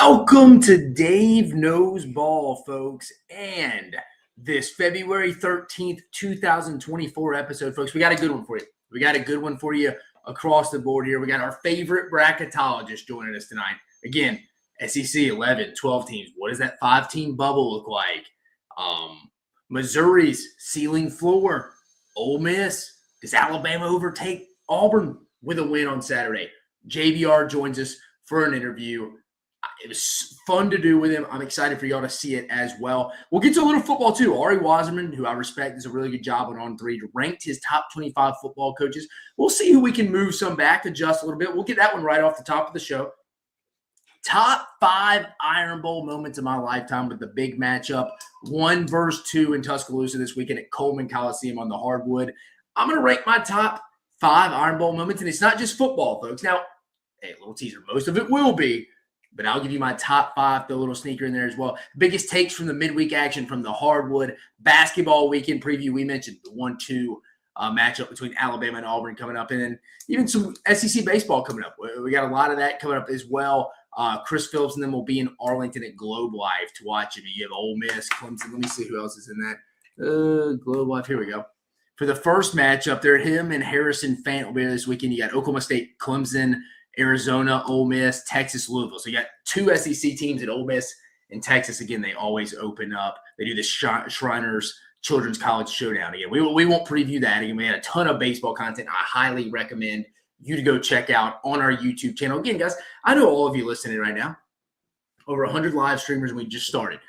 Welcome to Dave Knows Ball, folks, and this February 13th, 2024 episode, folks. We got a good one for you. We got a good one for you across the board here. We got our favorite bracketologist joining us tonight. Again, SEC 11, 12 teams. What does that 5-team bubble look like? Missouri's ceiling floor. Ole Miss. Does Alabama overtake Auburn with a win on Saturday? JBR joins us for an interview. It was fun to do with him. I'm excited for y'all to see it as well. We'll get to a little football too. Wasserman, who I respect, does a really good job on On3, ranked his top 25 football coaches. We'll see who we can move some back, adjust a little bit. We'll get that one right off the top of the show. Top 5 Iron Bowl moments of my lifetime with the big matchup. 1 versus 2 in Tuscaloosa this weekend at Coleman Coliseum on the hardwood. I'm going to rank my top 5 Iron Bowl moments, and it's not just football, folks. Now, hey, little teaser, most of it will be, but I'll give you my top 5, throw a little sneaker in there as well. Biggest takes from the midweek action from the hardwood. Basketball weekend preview, we mentioned the 1-2 matchup between Alabama and Auburn coming up, and then even some SEC baseball coming up. We got a lot of that coming up as well. Chris Phillips and them will be in Arlington at Globe Live to watch it. You have Ole Miss, Clemson. Let me see who else is in that. Globe Live, here we go. For the first matchup, there, him and Harrison Fant will be there this weekend. You got Oklahoma State, Clemson, Arizona, Ole Miss, Texas, Louisville. So you got 2 SEC teams at Ole Miss and Texas. Again, they always open up. They do the Shriners Children's College Showdown. Again, we won't preview that. Again, we had a ton of baseball content I highly recommend you to go check out on our YouTube channel. Again, guys, I know all of you listening right now. Over 100 live streamers, and we just started.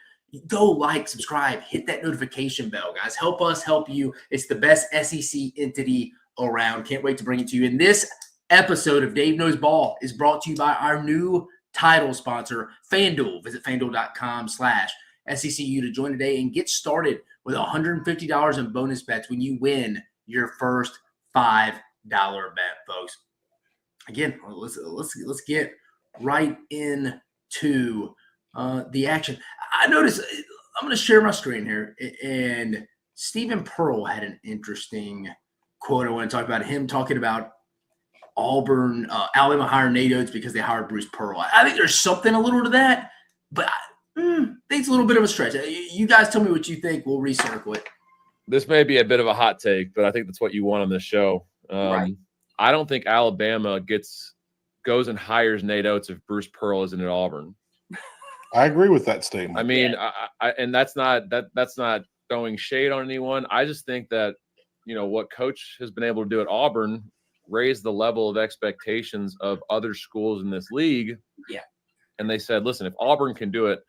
Go like, subscribe, hit that notification bell, guys. Help us help you. It's the best SEC entity around. Can't wait to bring it to you. And this episode of Dave Knows Ball is brought to you by our new title sponsor, FANDUEL. Visit FANDUEL.com/SECU to join today and get started with $150 in bonus bets when you win your first $5 bet, folks. Again, let's get right into the action. I noticed, I'm going to share my screen here, and Stephen Pearl had an interesting quote I want to talk about. Him talking about Auburn, Alabama hired Nate Oates because they hired Bruce Pearl. I think there's something a little to that, but I think it's a little bit of a stretch. You guys tell me what you think. We'll recircle it. This may be a bit of a hot take, but I think that's what you want on this show. Right. I don't think Alabama goes and hires Nate Oates if Bruce Pearl isn't at Auburn. I agree with that statement. I mean, and that's not throwing shade on anyone. I just think that, what Coach has been able to do at Auburn raised the level of expectations of other schools in this league. Yeah. And they said, listen, if Auburn can do it,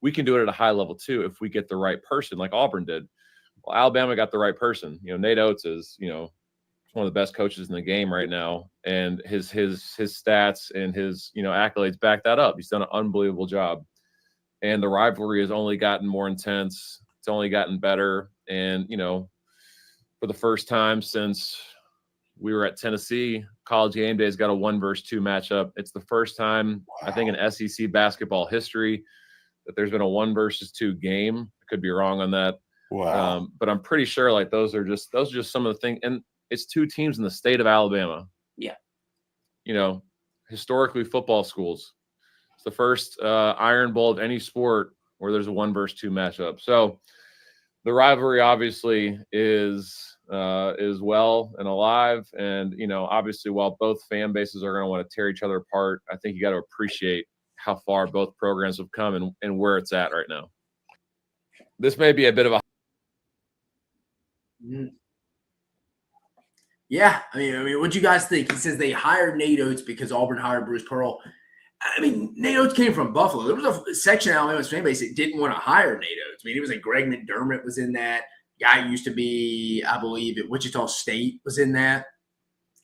we can do it at a high level too if we get the right person like Auburn did. Well, Alabama got the right person. Nate Oates is, one of the best coaches in the game right now, and his stats and his accolades back that up. He's done an unbelievable job, and the rivalry has only gotten more intense. It's only gotten better, and for the first time since we were at Tennessee, College Game Day's got a 1 versus 2 matchup. It's the first time I think in SEC basketball history that there's been a 1 versus 2 game. I could be wrong on that. Wow. But I'm pretty sure like those are just some of the things. And it's 2 teams in the state of Alabama. Yeah. Historically football schools. It's the first Iron Bowl of any sport where there's a 1 versus 2 matchup. So the rivalry obviously is well and alive. And, obviously while both fan bases are going to want to tear each other apart, I think you got to appreciate how far both programs have come and where it's at right now. This may be a bit of a Yeah, I mean, what do you guys think? He says they hired Nate Oates because Auburn hired Bruce Pearl. I mean, Nate Oates came from Buffalo. There was a section of Alabama's fan base that didn't want to hire Nate Oates. I mean, it was like Greg McDermott was in that. Guy used to be, I believe, at Wichita State was in that.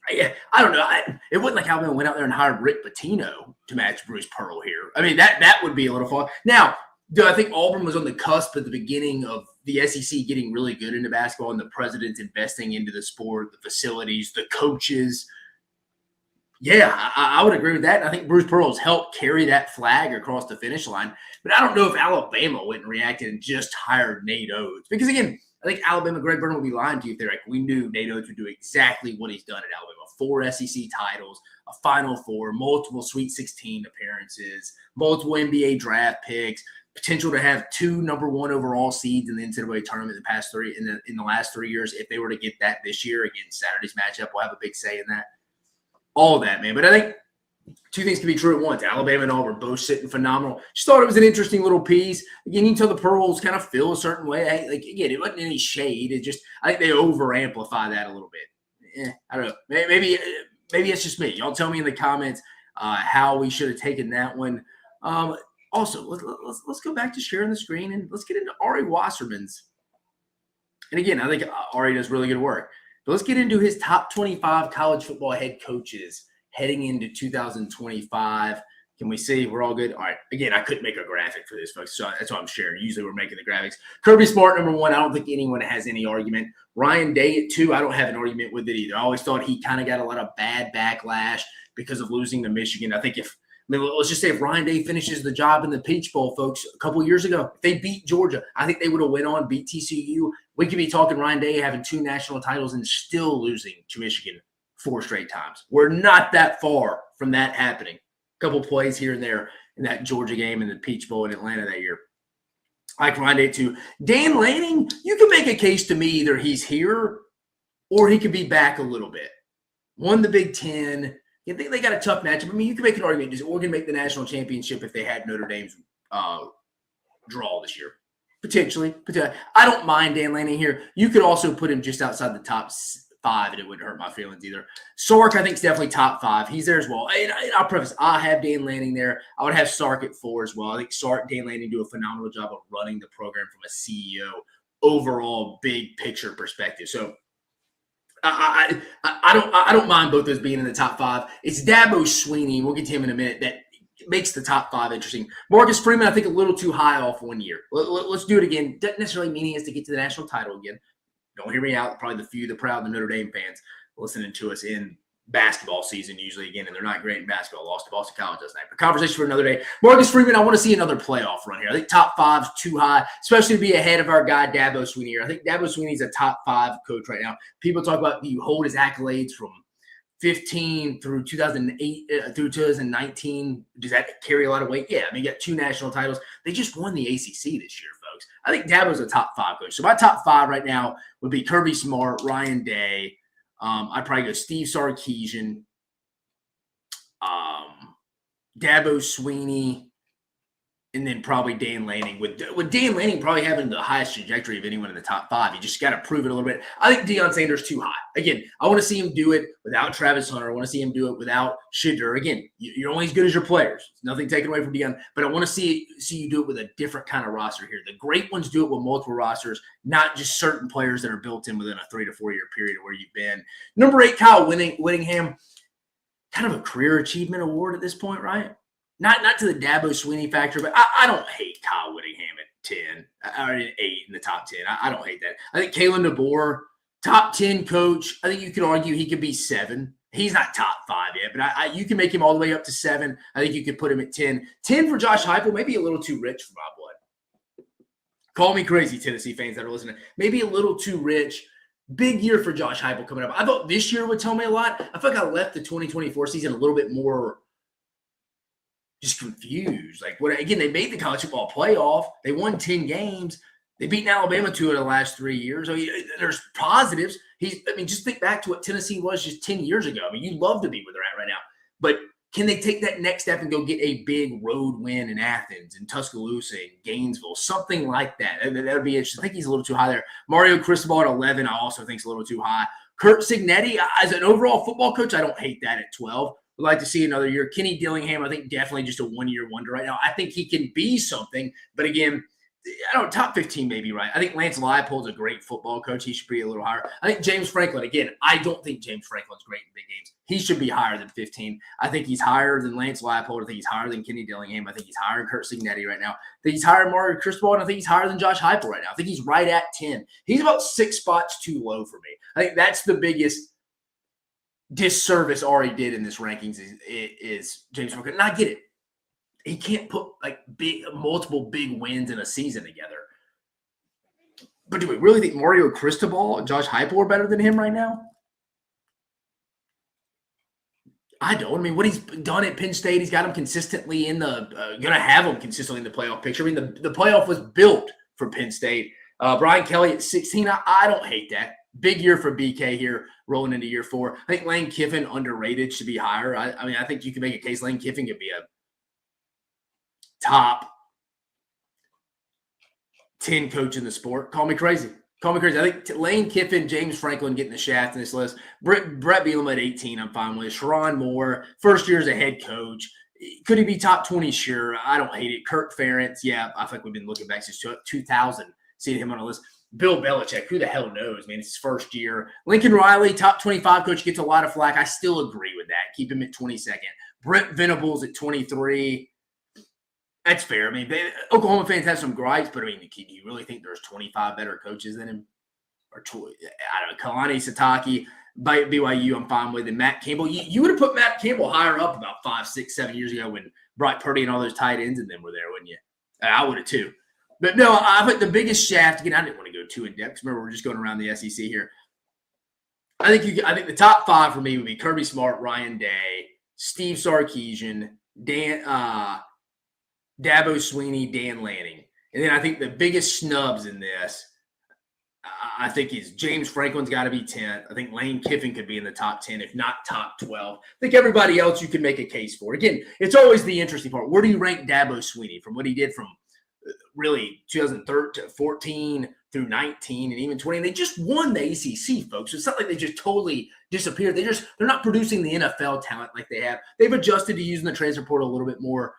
I don't know. It wasn't like Alabama went out there and hired Rick Pitino to match Bruce Pearl here. I mean, that would be a little fun. Now, do I think Auburn was on the cusp at the beginning of the SEC getting really good into basketball and the presidents investing into the sport, the facilities, the coaches? Yeah, I would agree with that. And I think Bruce Pearl has helped carry that flag across the finish line. But I don't know if Alabama went and reacted and just hired Nate Oates. Because, again, I think Alabama, Greg Byrne would be lying to you if they're like, we knew Nate Oates would do exactly what he's done at Alabama. 4 SEC titles, a Final Four, multiple Sweet 16 appearances, multiple NBA draft picks, potential to have 2 number 1 overall seeds in the NCAA tournament in the last 3 years. If they were to get that this year, again, Saturday's matchup will have a big say in that. All that, man. But I think 2 things can be true at once. Alabama and Auburn both sitting phenomenal. Just thought it was an interesting little piece. Again, you can tell the Pearls kind of feel a certain way. Again, it wasn't any shade. It just, I think they over amplify that a little bit. I don't know. Maybe it's just me. Y'all tell me in the comments how we should have taken that one. Also, let's go back to sharing the screen and let's get into Ari Wasserman's. And again, I think Ari does really good work. But let's get into his top 25 college football head coaches heading into 2025. Can we see? We're all good? All right. Again, I couldn't make a graphic for this, folks, so that's why I'm sharing. Usually we're making the graphics. Kirby Smart, number 1. I don't think anyone has any argument. Ryan Day at 2. I don't have an argument with it either. I always thought he kind of got a lot of bad backlash because of losing to Michigan. I think let's just say if Ryan Day finishes the job in the Peach Bowl, folks, a couple of years ago, if they beat Georgia, I think they would have went on, beat TCU. We could be talking Ryan Day having 2 national titles and still losing to Michigan 4 straight times. We're not that far from that happening. A couple plays here and there in that Georgia game and the Peach Bowl in Atlanta that year. I like Ryan Day too. Dan Lanning, you can make a case to me either he's here or he could be back a little bit. Won the Big Ten. You think they got a tough matchup. I mean, you can make an argument. Does Oregon make the national championship if they had Notre Dame's draw this year? Potentially. I don't mind Dan Lanning here. You could also put him just outside the top 5, and it wouldn't hurt my feelings either. Sark, I think, is definitely top 5. He's there as well. And I'll preface, I have Dan Lanning there. I would have Sark at 4 as well. I think Sark, Dan Lanning do a phenomenal job of running the program from a CEO overall big picture perspective. So I don't mind both those being in the top 5. It's Dabo Swinney. We'll get to him in a minute. That makes the top 5 interesting. Marcus Freeman, I think, a little too high off 1 year. Let's do it again. Doesn't necessarily mean he has to get to the national title again. Don't hear me out. Probably the few, the proud, the Notre Dame fans listening to us in basketball season usually again, and they're not great in basketball. Lost to Boston College last night. But conversation for another day. Marcus Freeman, I want to see another playoff run here. I think top 5's too high, especially to be ahead of our guy Dabo Swinney here. I think Dabo Swinney's a top 5 coach right now. People talk about, do you hold his accolades from 15 through 2008 through 2019? Does that carry a lot of weight? Yeah, I mean, you got 2 national titles. They just won the ACC this year, folks. I think Dabo's a top 5 coach. So my top 5 right now would be Kirby Smart, Ryan Day. I'd probably go Steve Sarkisian, Dabo Swinney, and then probably Dan Lanning. With Dan Lanning probably having the highest trajectory of anyone in the top 5. You just got to prove it a little bit. I think Deion Sanders too high. Again, I want to see him do it without Travis Hunter. I want to see him do it without Shedeur. Again, you're only as good as your players. Nothing taken away from Deion, but I want to see you do it with a different kind of roster here. The great ones do it with multiple rosters, not just certain players that are built in within a 3 to 4 year period of where you've been. Number 8, Kyle Whittingham, kind of a career achievement award at this point, right? Not to the Dabo Swinney factor, but I don't hate Kyle Whittingham at 10 or 8 in the top 10. I don't hate that. I think Kalen DeBoer, top 10 coach. I think you could argue he could be 7. He's not top 5 yet, but you can make him all the way up to 7. I think you could put him at 10. 10 for Josh Heupel, maybe a little too rich for my blood. Call me crazy, Tennessee fans that are listening. Maybe a little too rich. Big year for Josh Heupel coming up. I thought this year would tell me a lot. I feel like I left the 2024 season a little bit more just confused. Like, what? Again, they made the college football playoff. They won 10 games. They beaten Alabama 2 of the last 3 years. I mean, there's positives. Just think back to what Tennessee was just 10 years ago. I mean, you'd love to be where they're at right now. But can they take that next step and go get a big road win in Athens, in Tuscaloosa, in Gainesville, something like that? That would be interesting. I think he's a little too high there. Mario Cristobal at 11, I also think is a little too high. Curt Cignetti, as an overall football coach, I don't hate that at 12. Would like to see another year. Kenny Dillingham, I think definitely just a 1-year wonder right now. I think he can be something, but again, I don't know, top 15 maybe, right? I think Lance Leipold's a great football coach. He should be a little higher. I think James Franklin, again, I don't think James Franklin's great in big games. He should be higher than 15. I think he's higher than Lance Leipold. I think he's higher than Kenny Dillingham. I think he's higher than Curt Cignetti right now. I think he's higher than Mario Cristobal, and I think he's higher than Josh Heupel right now. I think he's right at 10. He's about 6 spots too low for me. I think that's the biggest disservice Ari did in this rankings is James Franklin. And I get it. He can't put like multiple big wins in a season together. But do we really think Mario Cristobal and Josh Heupel are better than him right now? I don't. I mean, what he's done at Penn State, he's got him consistently in the going to have him consistently in the playoff picture. I mean, the playoff was built for Penn State. Brian Kelly at 16, I don't hate that. Big year for BK here, rolling into year 4. I think Lane Kiffin underrated, should be higher. I mean, I think you can make a case Lane Kiffin could be a top 10 coach in the sport. Call me crazy. I think Lane Kiffin, James Franklin getting the shaft in this list. Brett Bielema at 18, I'm fine with. Sharon Moore, first year as a head coach. Could he be top 20? Sure. I don't hate it. Kirk Ferentz, yeah, I think we've been looking back since 2000, seeing him on a list. Bill Belichick, who the hell knows, man? It's his first year. Lincoln Riley, top 25 coach, gets a lot of flack. I still agree with that. Keep him at 22nd. Brent Venables at 23. That's fair. I mean, Oklahoma fans have some gripes, but I mean, do you really think there's 25 better coaches than him? Or I don't know, Kalani Sitake, BYU, I'm fine with. And Matt Campbell, you would have put Matt Campbell higher up about 5, 6, 7 years ago when Brock Purdy and all those tight ends and them were there, wouldn't you? I would have too. But no, I think the biggest shaft, again, I didn't want to go too in depth. Remember, we're just going around the SEC here. I think the top 5 for me would be Kirby Smart, Ryan Day, Steve Sarkisian, Dabo Sweeney, Dan Lanning. And then I think the biggest snubs in this, I think is James Franklin's got to be 10th. I think Lane Kiffin could be in the top 10, if not top 12. I think everybody else you can make a case for. Again, it's always the interesting part. Where do you rank Dabo Sweeney from what he did from really 2013 to 14 through 19 and even 20? And they just won the ACC, folks. So it's not like they just totally disappeared. They're not producing the NFL talent like they have. They've adjusted to using the transfer portal a little bit more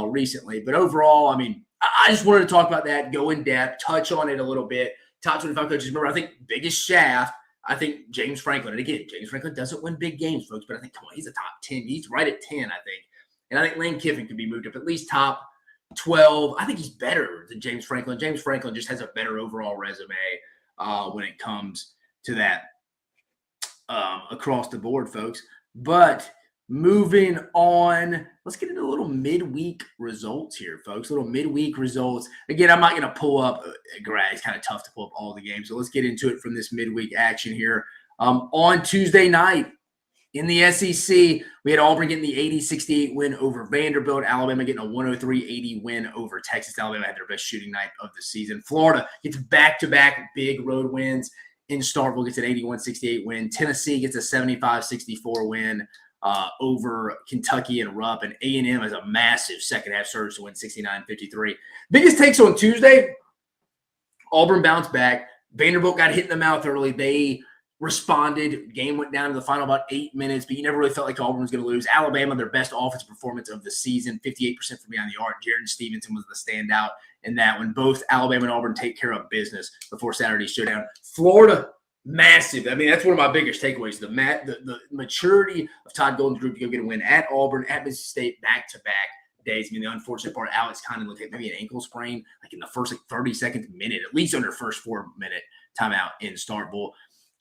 recently. But overall, I mean, I just wanted to talk about that, go in depth, touch on it a little bit. Top 25 coaches. Remember, I think biggest shaft, I think James Franklin. And again, James Franklin doesn't win big games, folks, but I think, come on, he's a top 10. He's right at 10, I think. And I think Lane Kiffin could be moved up at least top 12. I think he's better than James Franklin. James Franklin just has a better overall resume when it comes to that across the board, folks. But moving on, let's get into a little midweek results here, folks. Little midweek results. Again, I'm not going to pull up it's kind of tough to pull up all the games. So let's get into it from this midweek action here. On Tuesday night in the SEC, we had Auburn getting the 80-68 win over Vanderbilt. Alabama getting a 103-80 win over Texas. Alabama had their best shooting night of the season. Florida gets back-to-back big road wins. In Starkville gets an 81-68 win. Tennessee gets a 75-64 win over Kentucky and Rupp, and A&M has a massive second-half surge to win 69-53. Biggest takes on Tuesday, Auburn bounced back. Vanderbilt got hit in the mouth early. They responded. Game went down to the final about 8 minutes, but you never really felt like Auburn was going to lose. Alabama, their best offensive performance of the season, 58% from beyond the arc. Jaron Stevenson was the standout in that one. Both Alabama and Auburn take care of business before Saturday's showdown. Florida, massive. I mean, that's one of my biggest takeaways. The maturity of Todd Golden's group to go get a win at Auburn, at Mississippi State, back-to-back days. I mean, the unfortunate part, Alex kind of looked like maybe an ankle sprain, like in the first 32nd minute, at least under first 4-minute timeout in Starkville.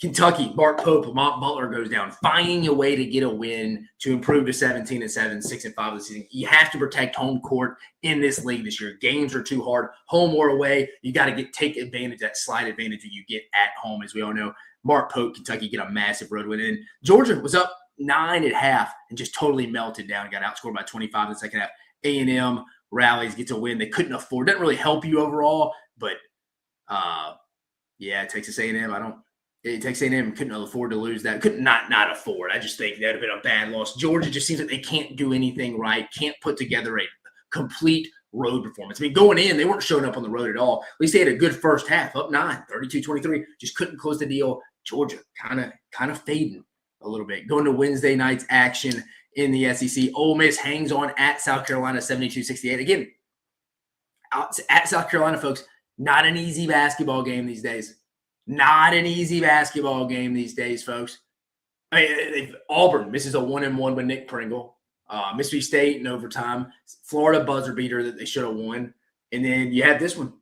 Kentucky, Mark Pope, Lamont Butler goes down, finding a way to get a win to improve to 17-7, 6-5 this season. You have to protect home court in this league this year. Games are too hard. Home or away, you got to take advantage, that slight advantage that you get at home. As we all know, Mark Pope, Kentucky get a massive road win. And Georgia was up 9 at half and just totally melted down and got outscored by 25 in the second half. A&M rallies, gets a win they couldn't afford. Doesn't really help you overall, but Texas A&M, Texas A&M couldn't afford to lose that. Could not afford. I just think that would have been a bad loss. Georgia just seems like they can't do anything right, can't put together a complete road performance. I mean, going in, they weren't showing up on the road at all. At least they had a good first half, up 9, 32-23. Just couldn't close the deal. Georgia kind of fading a little bit. Going to Wednesday night's action in the SEC. Ole Miss hangs on at South Carolina, 72-68. Again, at South Carolina, folks, not an easy basketball game these days. Not an easy basketball game these days, folks. I mean, Auburn misses a 1-and-1 with Nick Pringle. Mississippi State in overtime. Florida buzzer beater that they should have won. And then you have this one.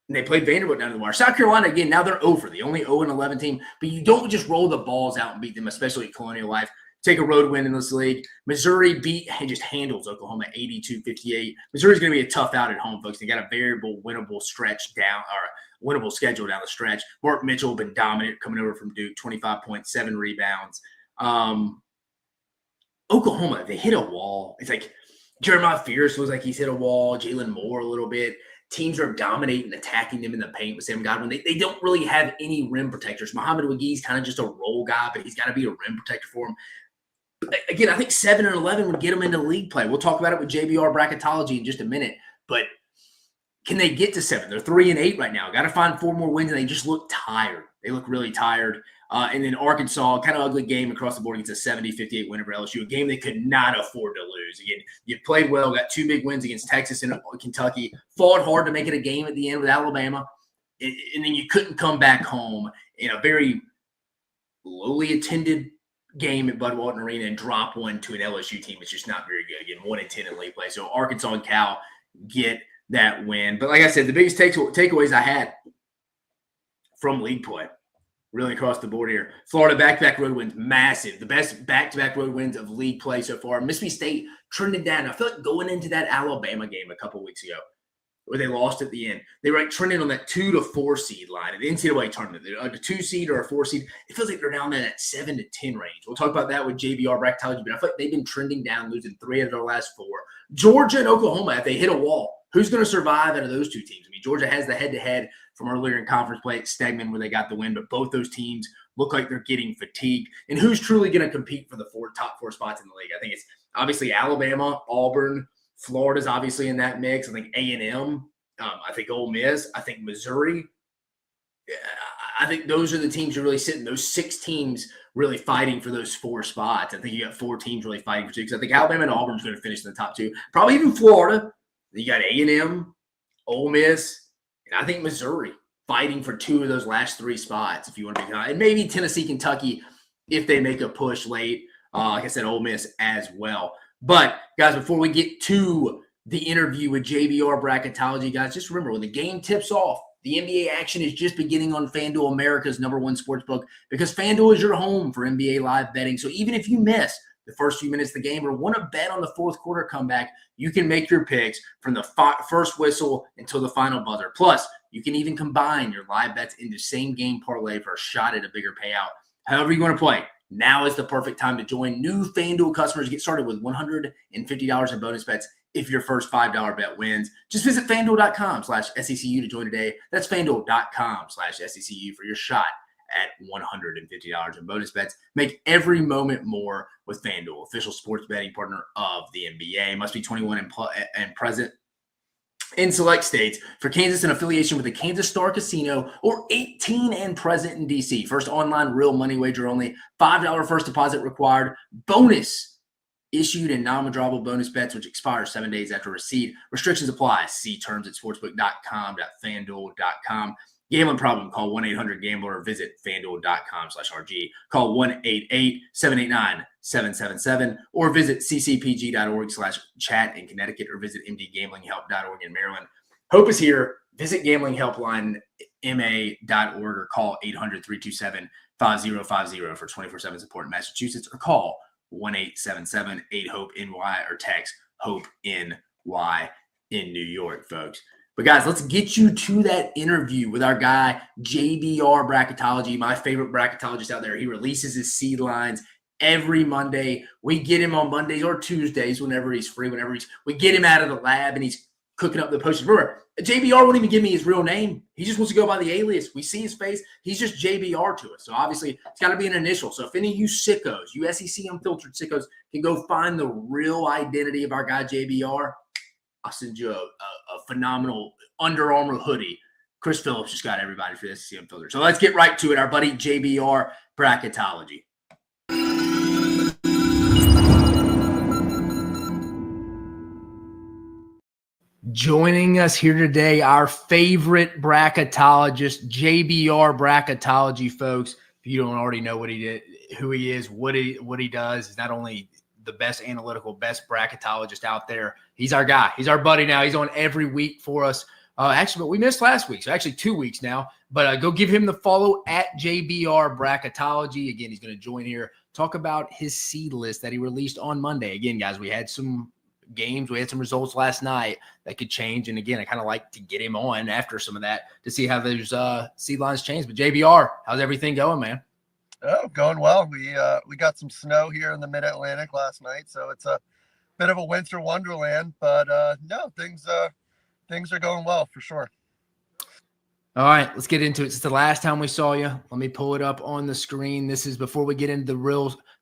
And they played Vanderbilt down to the wire. South Carolina, again, now they're over. The only 0-11 team. But you don't just roll the balls out and beat them, especially at Colonial Life. Take a road win in this league. Missouri just handles Oklahoma 82-58. Missouri's going to be a tough out at home, folks. They got a variable, winnable stretch down or winnable schedule down the stretch. Mark Mitchell been dominant coming over from Duke, 25.7 rebounds. Oklahoma, they hit a wall. It's like Jeremiah Fierce looks like he's hit a wall. Jalen Moore a little bit. Teams are dominating, attacking them in the paint with Sam Godwin. They don't really have any rim protectors. Muhammad Wagee's kind of just a role guy, but he's got to be a rim protector for him. Again, I think 7 and 11 would get them into league play. We'll talk about it with JBR Bracketology in just a minute. But can they get to 7? They're 3 and 8 right now. Got to find 4 more wins, and they just look tired. They look really tired. And then Arkansas, kind of ugly game across the board against a 70-58 win over LSU, a game they could not afford to lose. Again, you played well, got 2 big wins against Texas and Kentucky, fought hard to make it a game at the end with Alabama, and then you couldn't come back home in a very lowly attended game at Bud Walton Arena and drop one to an LSU team. It's just not very good. Again, 1 and 10 in league play. So Arkansas and Cal get that win. But like I said, the biggest takeaways I had from league play, really across the board here. Florida back-to-back road wins, massive. The best back-to-back road wins of league play so far. Mississippi State trended down. I feel like going into that Alabama game a couple weeks ago where they lost at the end, they were like trending on that 2 to 4 seed line in the NCAA tournament. They're like a 2 seed or a 4 seed. It feels like they're down there at 7 to 10 range. We'll talk about that with JBR Bracketology, but I feel like they've been trending down, losing 3 out of their last 4. Georgia and Oklahoma, if they hit a wall, who's going to survive out of those 2 teams? I mean, Georgia has the head-to-head from earlier in conference play at Stegman where they got the win, but both those teams look like they're getting fatigued. And who's truly going to compete for the top 4 spots in the league? I think it's obviously Alabama, Auburn, Florida's obviously in that mix. I think A&M, I think Ole Miss, I think Missouri. I think those are the teams you're really sitting. Those 6 teams really fighting for those 4 spots. I think you got 4 teams really fighting for 2 because I think Alabama and Auburn's going to finish in the top 2. Probably even Florida. You got A&M, Ole Miss, and I think Missouri fighting for 2 of those last 3 spots, if you want to be high. And maybe Tennessee, Kentucky, if they make a push late. Like I said, Ole Miss as well. But, guys, before we get to the interview with JBR Bracketology, guys, just remember, when the game tips off, the NBA action is just beginning on FanDuel, America's #1 sportsbook, because FanDuel is your home for NBA live betting. So even if you miss the first few minutes of the game or want to bet on the fourth quarter comeback, you can make your picks from the first whistle until the final buzzer. Plus, you can even combine your live bets into same-game parlay for a shot at a bigger payout. However you want to play, now is the perfect time to join. New FanDuel customers get started with $150 in bonus bets if your first $5 bet wins. Just visit FanDuel.com/SECU to join today. That's FanDuel.com/SECU for your shot at $150 in bonus bets. Make every moment more with FanDuel, official sports betting partner of the NBA. Must be 21 and present in select states. For Kansas, an affiliation with the Kansas Star Casino, or 18 and present in D.C. First online real money wager only. $5 first deposit required. Bonus issued in non-withdrawable bonus bets, which expire 7 days after receipt. Restrictions apply. See terms at sportsbook.com.fanduel.com. Gambling problem, call 1-800-GAMBLER or visit fanduel.com/RG. Call 1-888-789-777 or visit ccpg.org/chat in Connecticut or visit mdgamblinghelp.org in Maryland. Hope is here. Visit gamblinghelplinema.org or call 800-327-5050 for 24/7 support in Massachusetts, or call 1-877-8-HOPE-NY or text HOPE-NY in New York, folks. But, guys, let's get you to that interview with our guy, JBR Bracketology, my favorite bracketologist out there. He releases his seed lines every Monday. We get him on Mondays or Tuesdays whenever he's free, we get him out of the lab and he's cooking up the posters. Remember, JBR won't even give me his real name. He just wants to go by the alias. We see his face. He's just JBR to us. So, obviously, it's got to be an initial. So, if any of you sickos, you SEC unfiltered sickos, can go find the real identity of our guy, JBR, I'll send you a phenomenal Under Armour hoodie. Chris Phillips just got everybody for the SEC Unfiltered. So let's get right to it. Our buddy JBR Bracketology. Joining us here today, our favorite bracketologist, JBR Bracketology, folks. If you don't already know what he did, who he is, what he does, is not only the best analytical, best bracketologist out there. He's our guy. He's our buddy now. He's on every week for us. Actually, but we missed last week, so actually 2 weeks now. But go give him the follow at JBR Bracketology. Again, he's going to join here, talk about his seed list that he released on Monday. Again, guys, we had some games. We had some results last night that could change. And again, I kind of like to get him on after some of that to see how those seed lines change. But JBR, how's everything going, man? Oh, going well. We got some snow here in the Mid-Atlantic last night, so it's a bit of a winter wonderland. But no, things are going well for sure. All right, let's get into it. It's the last time we saw you. Let me pull it up on the screen. This is before we get into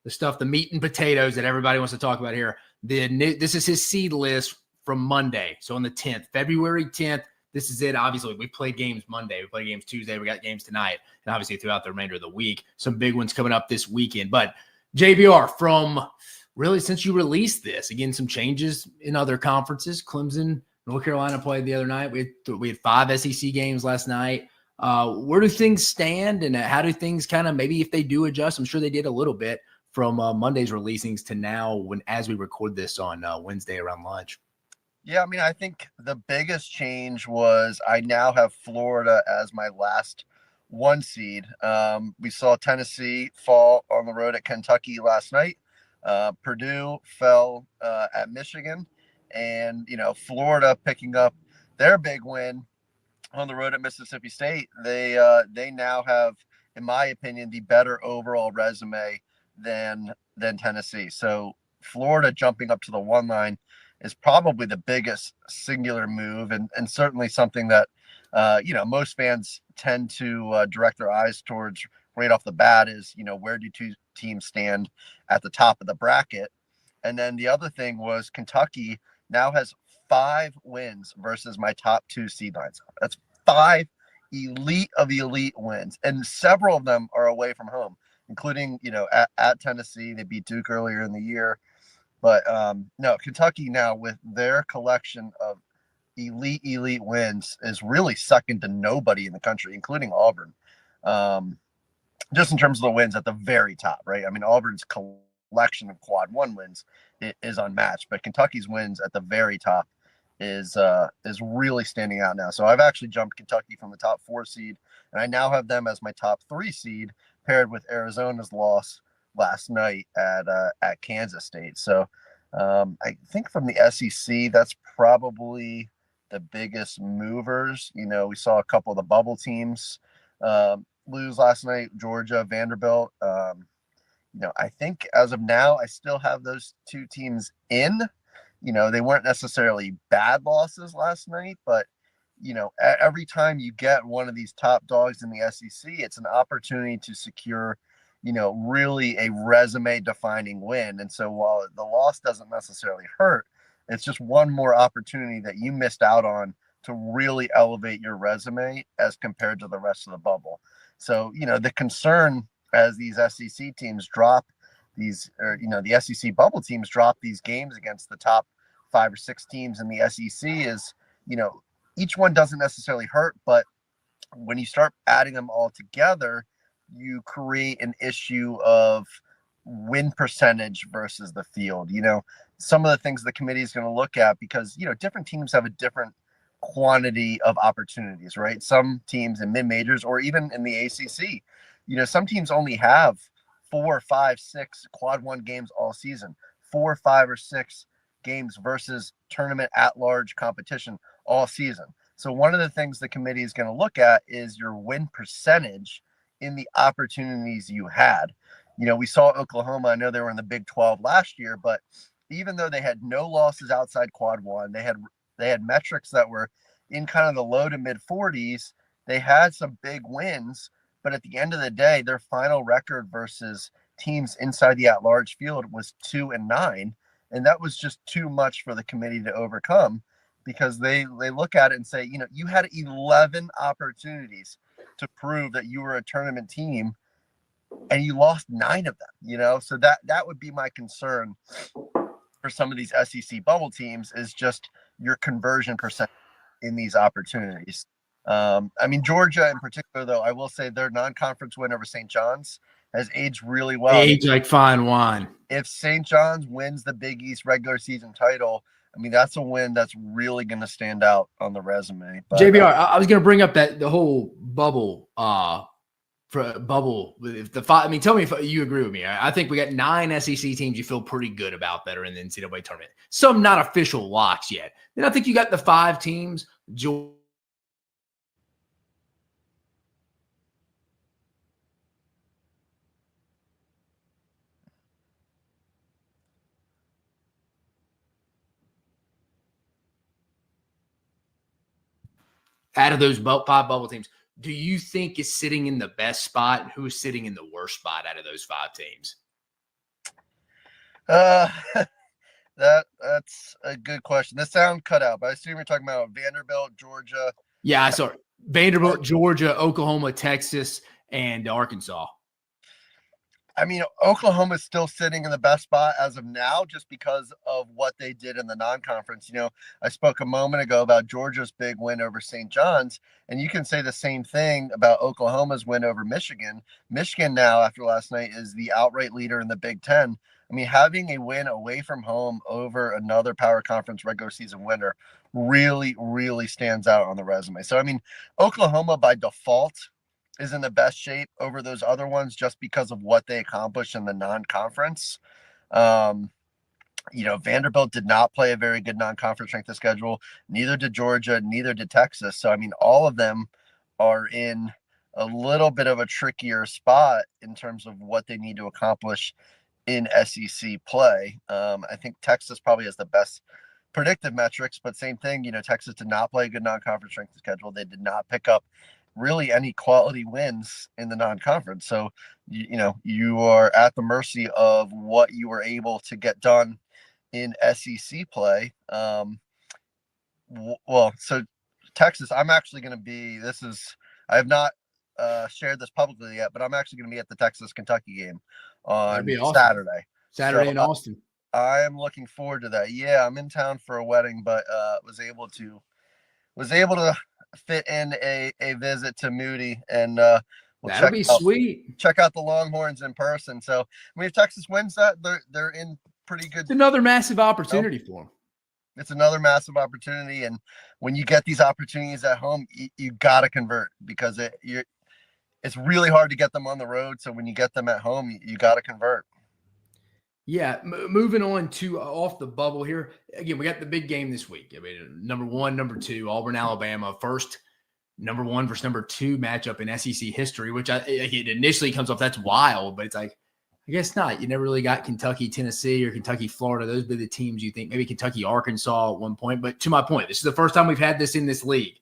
the stuff, the meat and potatoes that everybody wants to talk about here. This is his seed list from Monday. So on the 10th, February 10th, this is it. Obviously, we played games Monday. We played games Tuesday. We got games tonight. And obviously throughout the remainder of the week, some big ones coming up this weekend. But JBR, from really since you released this, again, some changes in other conferences. Clemson, North Carolina played the other night. We had 5 SEC games last night. Where do things stand, and how do things kind of, maybe if they do adjust, I'm sure they did a little bit from Monday's releasings to now as we record this on Wednesday around lunch? Yeah, I mean, I think the biggest change was I now have Florida as my last 1 seed. We saw Tennessee fall on the road at Kentucky last night. Purdue fell at Michigan. And, Florida picking up their big win on the road at Mississippi State. They now have, in my opinion, the better overall resume than Tennessee. So Florida jumping up to the 1 line is probably the biggest singular move, and certainly something that, most fans tend to direct their eyes towards right off the bat is, where do 2 teams stand at the top of the bracket? And then the other thing was Kentucky now has 5 wins versus my top 2 seed lines. That's 5 elite of elite wins, and several of them are away from home, including at Tennessee. They beat Duke earlier in the year, but no, Kentucky now with their collection of elite wins is really second to nobody in the country, including Auburn. Just in terms of the wins at the very top, right? I mean, Auburn's collection of quad 1 wins is unmatched, but Kentucky's wins at the very top is really standing out now. So I've actually jumped Kentucky from the top 4 seed, and I now have them as my top 3 seed, paired with Arizona's loss last night at Kansas State. So I think from the SEC, that's probably the biggest movers. We saw a couple of the bubble teams lose last night, Georgia, Vanderbilt. I think as of now, I still have those 2 teams in. They weren't necessarily bad losses last night, but, every time you get one of these top dogs in the SEC, it's an opportunity to secure, really a resume defining win. And so while the loss doesn't necessarily hurt, it's just one more opportunity that you missed out on to really elevate your resume as compared to the rest of the bubble. So, the concern as these SEC teams drop these, or, the SEC bubble teams drop these games against the top 5 or 6 teams in the SEC is, each one doesn't necessarily hurt, but when you start adding them all together, you create an issue of win percentage versus the field. Some of the things the committee is going to look at, because, different teams have a different quantity of opportunities, right? Some teams in mid-majors or even in the ACC, some teams only have 4, 5, 6 quad 1 games all season, 4, 5, or 6 games versus tournament at large competition all season. So one of the things the committee is going to look at is your win percentage in the opportunities you had. We saw Oklahoma. I know they were in the Big 12 last year, but even though they had no losses outside quad 1, they had metrics that were in kind of the low to mid 40s. They had some big wins, but at the end of the day, their final record versus teams inside the at-large field was 2-9. And that was just too much for the committee to overcome, because they look at it and say, you had 11 opportunities to prove that you were a tournament team and you lost 9 of them, so that would be my concern for some of these SEC bubble teams, is just your conversion percent in these opportunities. Georgia in particular, though, I will say their non-conference win over St. John's has aged really well. Aged like fine wine. If St. John's wins the Big East regular season title, that's a win that's really going to stand out on the resume. But, JBR, I was going to bring up the whole bubble for bubble. If the five, I mean, tell me if you agree with me. I think we got 9 SEC teams you feel pretty good about that are in the NCAA tournament. Some not official locks yet. Then I think you got the 5 teams. Out of those 5 bubble teams, do you think is sitting in the best spot, and who is sitting in the worst spot out of those 5 teams? That's a good question. The sound cut out, but I assume you're talking about Vanderbilt, Georgia. Yeah, I saw Vanderbilt, Georgia, Oklahoma, Texas, and Arkansas. I mean, Oklahoma's still sitting in the best spot as of now, just because of what they did in the non-conference. You know, I spoke a moment ago about Georgia's big win over St. John's, and you can say the same thing about Oklahoma's win over Michigan. Michigan now, after last night, is the outright leader in the Big Ten. I mean, having a win away from home over another power conference regular season winner really, really stands out on the resume. So, I mean, Oklahoma by default is in the best shape over those other ones just because of what they accomplished in the non-conference. You know, Vanderbilt did not play a very good non-conference strength of schedule. Neither did Georgia, neither did Texas. So, I mean, all of them are in a little bit of a trickier spot in terms of what they need to accomplish in SEC play. I think Texas probably has the best predictive metrics, but same thing, you know, Texas did not play a good non-conference strength of schedule. They did not pick up really any quality wins in the non-conference. So, you know, you are at the mercy of what you were able to get done in SEC play. Well, so Texas, I'm actually going to be, I have not shared this publicly yet, but I'm actually going to be at the Texas-Kentucky game on awesome. Saturday in Austin. I am looking forward to that. Yeah, I'm in town for a wedding, but was able to fit in a visit to Moody, and that'll be sweet. Check out the Longhorns in person. So, I mean, if Texas wins that, they're in pretty good. It's another massive opportunity for them. It's another massive opportunity, and when you get these opportunities at home, you got to convert, because it's really hard to get them on the road. So when you get them at home, you got to convert. Yeah, moving on to off the bubble here. Again, we got the big game this week. I mean, number 1, number 2, Auburn, Alabama. First number 1 versus number 2 matchup in SEC history, which it initially comes off, that's wild, but it's like, I guess not. You never really got Kentucky, Tennessee, or Kentucky, Florida. Those would be the teams you think. Maybe Kentucky, Arkansas at one point. But to my point, this is the first time we've had this in this league.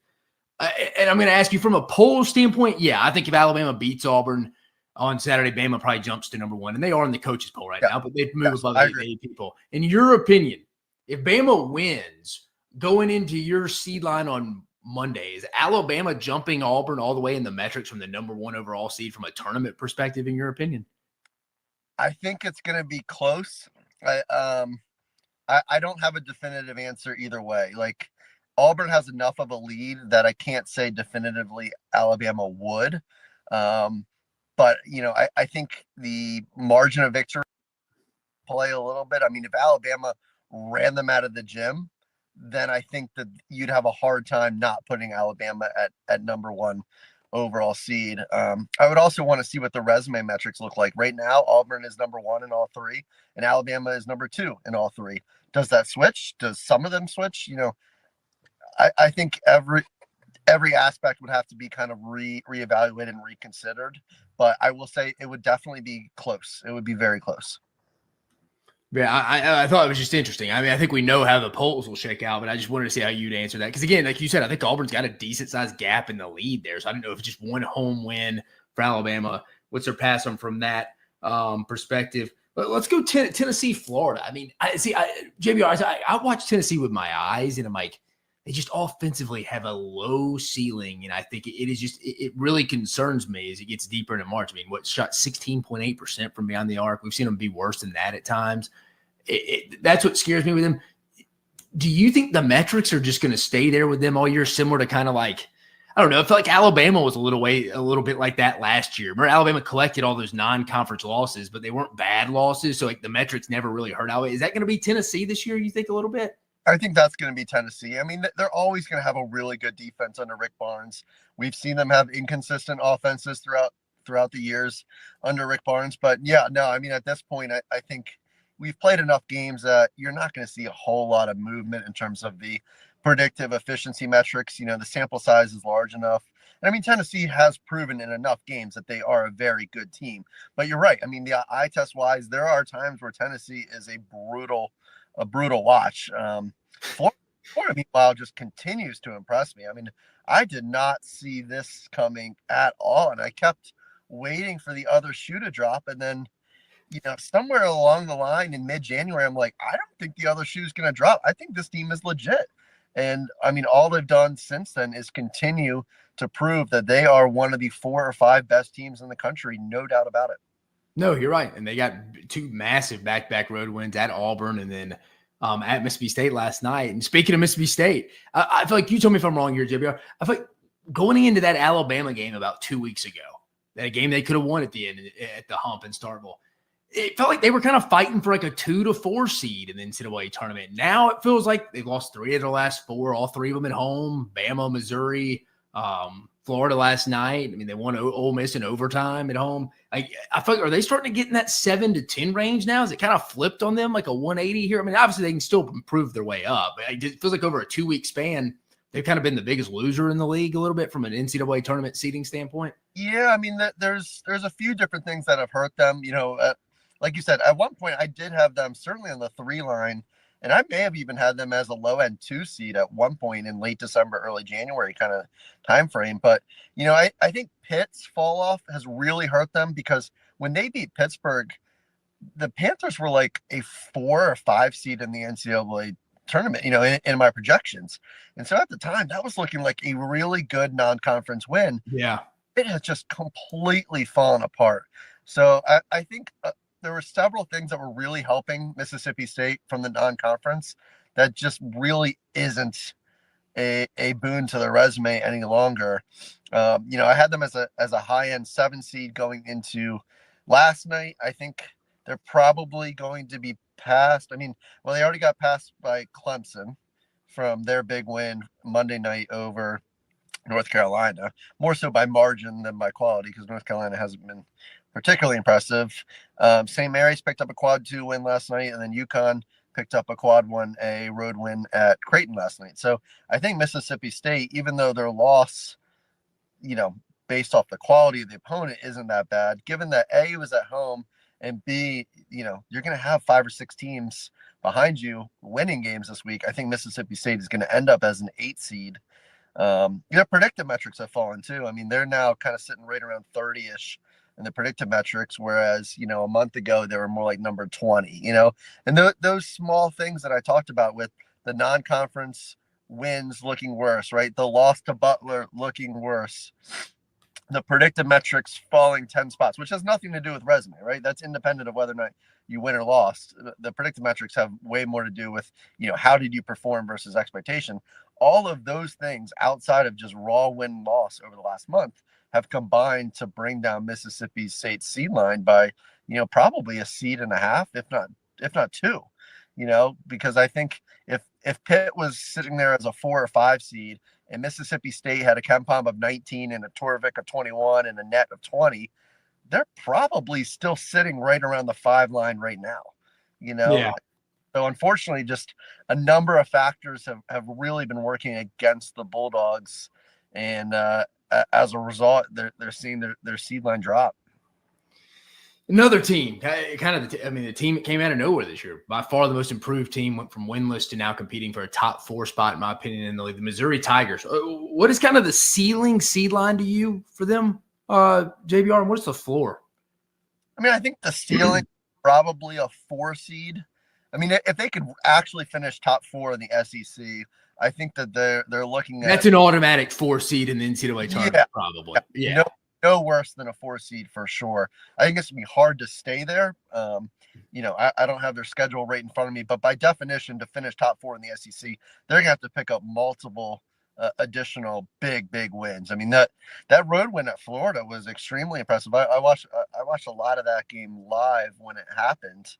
And I'm going to ask you from a poll standpoint, yeah, I think if Alabama beats Auburn on Saturday, Bama probably jumps to number 1, and they are in the coaches poll right now, but they've moved above 8 people. In your opinion, if Bama wins going into your seed line on Monday, is Alabama jumping Auburn all the way in the metrics from the number 1 overall seed from a tournament perspective, in your opinion? I think it's going to be close. I don't have a definitive answer either way. Like, Auburn has enough of a lead that I can't say definitively Alabama would. But, you know, I think the margin of victory play a little bit. I mean, if Alabama ran them out of the gym, then I think that you'd have a hard time not putting Alabama at number 1 overall seed. I would also want to see what the resume metrics look like. Right now, Auburn is number 1 in all 3, and Alabama is number 2 in all 3. Does that switch? Does some of them switch? You know, I think every aspect would have to be kind of reevaluated and reconsidered. But I will say it would definitely be close. It would be very close. Yeah, I thought it was just interesting. I mean, I think we know how the polls will shake out, but I just wanted to see how you'd answer that. Because, again, like you said, I think Auburn's got a decent-sized gap in the lead there. So I don't know if it's just one home win for Alabama would surpass them from that perspective. But let's go Tennessee, Florida. I mean, JBR, I watch Tennessee with my eyes, and I'm like, they just offensively have a low ceiling, and I think it really concerns me as it gets deeper into March. I mean, shot 16.8% from beyond the arc. We've seen them be worse than that at times. That's what scares me with them. Do you think the metrics are just going to stay there with them all year, similar to kind of like, I don't know, I feel like Alabama was a little bit like that last year. Remember, Alabama collected all those non-conference losses, but they weren't bad losses, so like the metrics never really hurt Alabama. Is that going to be Tennessee this year, you think, a little bit? I think that's going to be Tennessee. I mean, they're always going to have a really good defense under Rick Barnes. We've seen them have inconsistent offenses throughout throughout the years under Rick Barnes. But yeah, no, I mean, at this point, I think we've played enough games that you're not going to see a whole lot of movement in terms of the predictive efficiency metrics. You know, the sample size is large enough. And I mean, Tennessee has proven in enough games that they are a very good team. But you're right. I mean, the eye test wise, there are times where Tennessee is a brutal watch. Florida, meanwhile, just continues to impress me. I mean, I did not see this coming at all, and I kept waiting for the other shoe to drop, and then, you know, somewhere along the line in mid-January, I'm like, I don't think the other shoe is going to drop. I think this team is legit. And I mean, all they've done since then is continue to prove that they are one of the 4 or 5 best teams in the country, no doubt about it. No, you're right. And they got 2 massive back-to-back road wins at Auburn and then at Mississippi State last night. And speaking of Mississippi State, I feel like you told me if I'm wrong here, JBR. I feel like going into that Alabama game about 2 weeks ago, that game they could have won at the end at the hump in Starkville, it felt like they were kind of fighting for like a 2 to 4 seed in the NCAA tournament. Now it feels like they've lost 3 of their last 4, all 3 of them at home. Bama, Missouri, Florida last night. I mean, they won Ole Miss in overtime at home. I feel like, are they starting to get in that 7 to 10 range now? Is it kind of flipped on them like a 180 here? I mean, obviously they can still improve their way up. It feels like over a 2-week span, they've kind of been the biggest loser in the league a little bit from an NCAA tournament seeding standpoint. Yeah, I mean, there's a few different things that have hurt them. You know, like you said, at one point I did have them certainly on the 3 line. And I may have even had them as a low-end 2 seed at one point in late December, early January kind of time frame. But, you know, I think Pitt's fall off has really hurt them because when they beat Pittsburgh, the Panthers were like a 4 or 5 seed in the NCAA tournament, you know, in my projections. And so at the time, that was looking like a really good non-conference win. Yeah. It has just completely fallen apart. So I think there were several things that were really helping Mississippi State from the non-conference that just really isn't a boon to their resume any longer. You know, I had them as a high-end 7 seed going into last night. I think they're probably going to be passed. I mean, well, they already got passed by Clemson from their big win Monday night over North Carolina, more so by margin than by quality because North Carolina hasn't been particularly impressive. St. Mary's picked up a quad 2 win last night, and then UConn picked up a quad 1A road win at Creighton last night. So I think Mississippi State, even though their loss, you know, based off the quality of the opponent isn't that bad, given that A, was at home, and B, you know, you're going to have 5 or 6 teams behind you winning games this week. I think Mississippi State is going to end up as an 8 seed. You know, predictive metrics have fallen too. I mean, they're now kind of sitting right around 30-ish in the predictive metrics, whereas, you know, a month ago they were more like number 20, you know, and those small things that I talked about with the non-conference wins looking worse, right? The loss to Butler looking worse, the predictive metrics falling 10 spots, which has nothing to do with resume, right? That's independent of whether or not you win or lost. The predictive metrics have way more to do with, you know, how did you perform versus expectation? All of those things outside of just raw win loss over the last month have combined to bring down Mississippi State's seed line by, you know, probably a seed and a half, if not 2, you know, because I think if Pitt was sitting there as a 4 or 5 seed and Mississippi State had a KenPom of 19 and a Torvik of 21 and a net of 20, they're probably still sitting right around the 5 line right now, you know? Yeah. So unfortunately, just a number of factors have really been working against the Bulldogs. And as a result, they're seeing their seed line drop. Another team, the team that came out of nowhere this year, by far the most improved team, went from winless to now competing for a top 4 spot, in my opinion, in the league, the Missouri Tigers. What is kind of the ceiling seed line to you for them, JBR, and what's the floor? I mean, I think the ceiling probably a 4 seed. I mean, if they could actually finish top 4 in the SEC, I think that they're looking at that's an automatic 4 seed in the NCAA tournament, probably. Yeah. No worse than a 4 seed for sure. I think it's gonna be hard to stay there. You know, I don't have their schedule right in front of me, but by definition, to finish top 4 in the SEC, they're gonna have to pick up multiple additional big wins. I mean, that road win at Florida was extremely impressive. I watched a lot of that game live when it happened.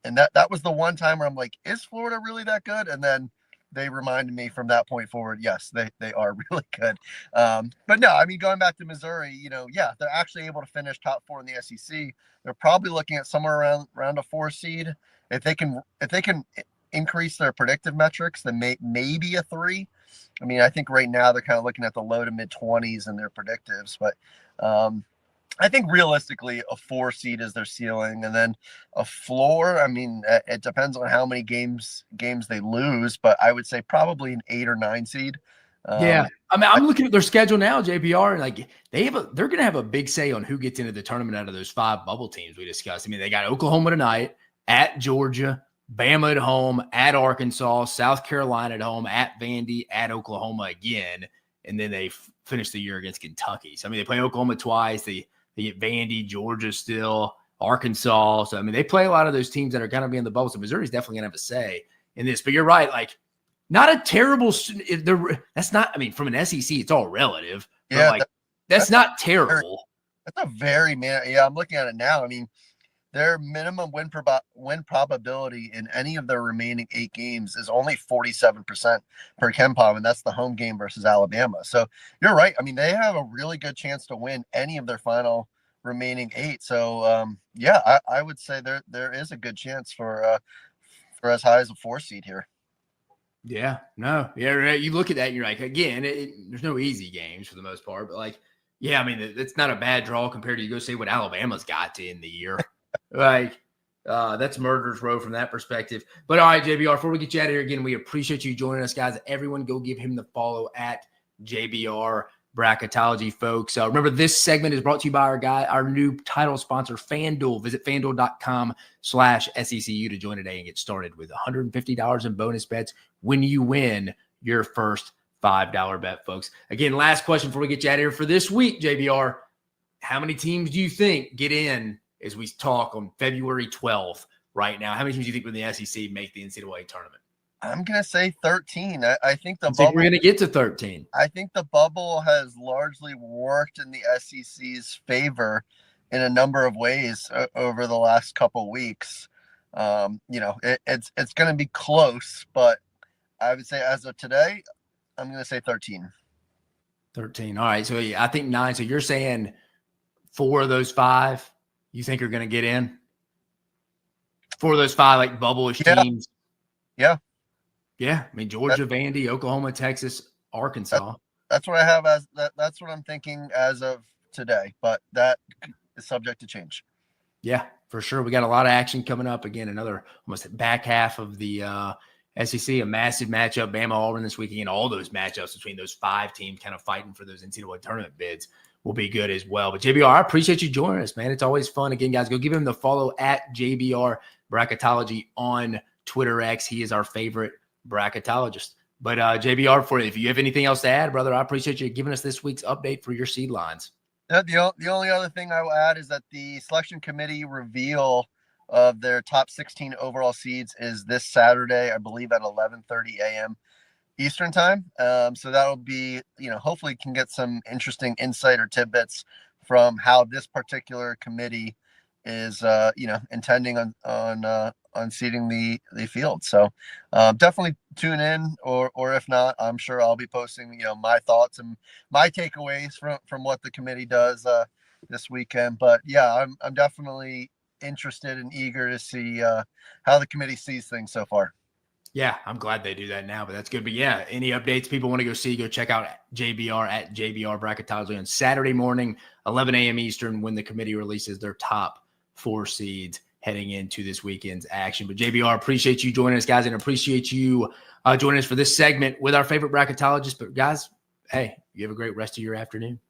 And that was the one time where I'm like, is Florida really that good? And then they reminded me from that point forward, yes, they are really good. But no, I mean, going back to Missouri, yeah, they're actually able to finish top 4 in the SEC. They're probably looking at somewhere around a 4 seed. If they can increase their predictive metrics, then maybe a 3. I mean, I think right now they're kind of looking at the low to mid 20s in their predictives, but I think realistically a 4 seed is their ceiling, and then a floor. I mean, it depends on how many games they lose, but I would say probably an 8 or 9 seed. Yeah, I mean, I'm looking at their schedule now, JBR, and like they're going to have a big say on who gets into the tournament out of those 5 bubble teams we discussed. I mean, they got Oklahoma tonight, at Georgia, Bama at home, at Arkansas, South Carolina at home, at Vandy, at Oklahoma again, and then they finish the year against Kentucky. So I mean, they play Oklahoma twice. They get Vandy, Georgia still, Arkansas. So I mean, they play a lot of those teams that are going to be in the bubble. So Missouri's definitely going to have a say in this. But you're right, like. Not a terrible. That's not. I mean, from an SEC, it's all relative. Yeah, like, that's not terrible. That's a very Yeah, I'm looking at it now. I mean, their minimum win probability in any of their remaining 8 games is only 47% per KenPom, and that's the home game versus Alabama. So you're right. I mean, they have a really good chance to win any of their final remaining 8. So yeah, I would say there is a good chance for as high as a 4 seed here. Yeah, no, yeah. You look at that, and you're like, again, there's no easy games for the most part, but like, yeah, I mean, it's not a bad draw compared to you go say what Alabama's got to end the year. Like, that's murderer's row from that perspective. But all right, JBR, before we get you out of here again, we appreciate you joining us, guys. Everyone, go give him the follow at JBR Bracketology, folks. Remember, this segment is brought to you by our new title sponsor, FanDuel. Visit FanDuel.com/SECU to join today and get started with $150 in bonus bets when you win your first $5 bet, folks. Again, last question before we get you out of here for this week, JBR. How many teams do you think get in as we talk on February 12th right now? How many teams do you think in the SEC make the NCAA tournament? I'm going to say 13. I think the bubble. We're going to get to 13. I think the bubble has largely worked in the SEC's favor in a number of ways over the last couple weeks. It's going to be close, but I would say as of today, I'm going to say 13. 13. All right. So yeah, I think 9. So you're saying 4 of those 5 you think are going to get in? 4 of those 5 like bubble-ish teams? Yeah. Yeah, I mean Georgia, Vandy, Oklahoma, Texas, Arkansas. That's what I have that's what I'm thinking as of today, but that is subject to change. Yeah, for sure. We got a lot of action coming up. Again, another almost back half of the SEC, a massive matchup, Bama, Auburn this weekend. All those matchups between those 5 teams kind of fighting for those NCAA tournament bids will be good as well. But JBR, I appreciate you joining us, man. It's always fun. Again, guys, go give him the follow at JBR Bracketology on Twitter X. He is our favorite bracketologist. But JBR, if you have anything else to add, brother, I appreciate you giving us this week's update for your seed lines. The only other thing I will add is that the selection committee reveal of their top 16 overall seeds is this Saturday, I believe at 11:30 a.m. Eastern time. So that'll be, hopefully can get some interesting insight or tidbits from how this particular committee is, intending on seeding the field. So definitely tune in, or if not, I'm sure I'll be posting, my thoughts and my takeaways from what the committee does this weekend. But yeah, I'm definitely interested and eager to see how the committee sees things so far. Yeah, I'm glad they do that now, but that's good. But yeah, any updates people want to go check out JBR at JBR Bracketology on Saturday morning, 11 a.m. Eastern, when the committee releases their top 4 seeds heading into this weekend's action. But JBR, appreciate you joining us, guys, and appreciate you joining us for this segment with our favorite bracketologist. But guys, hey, you have a great rest of your afternoon.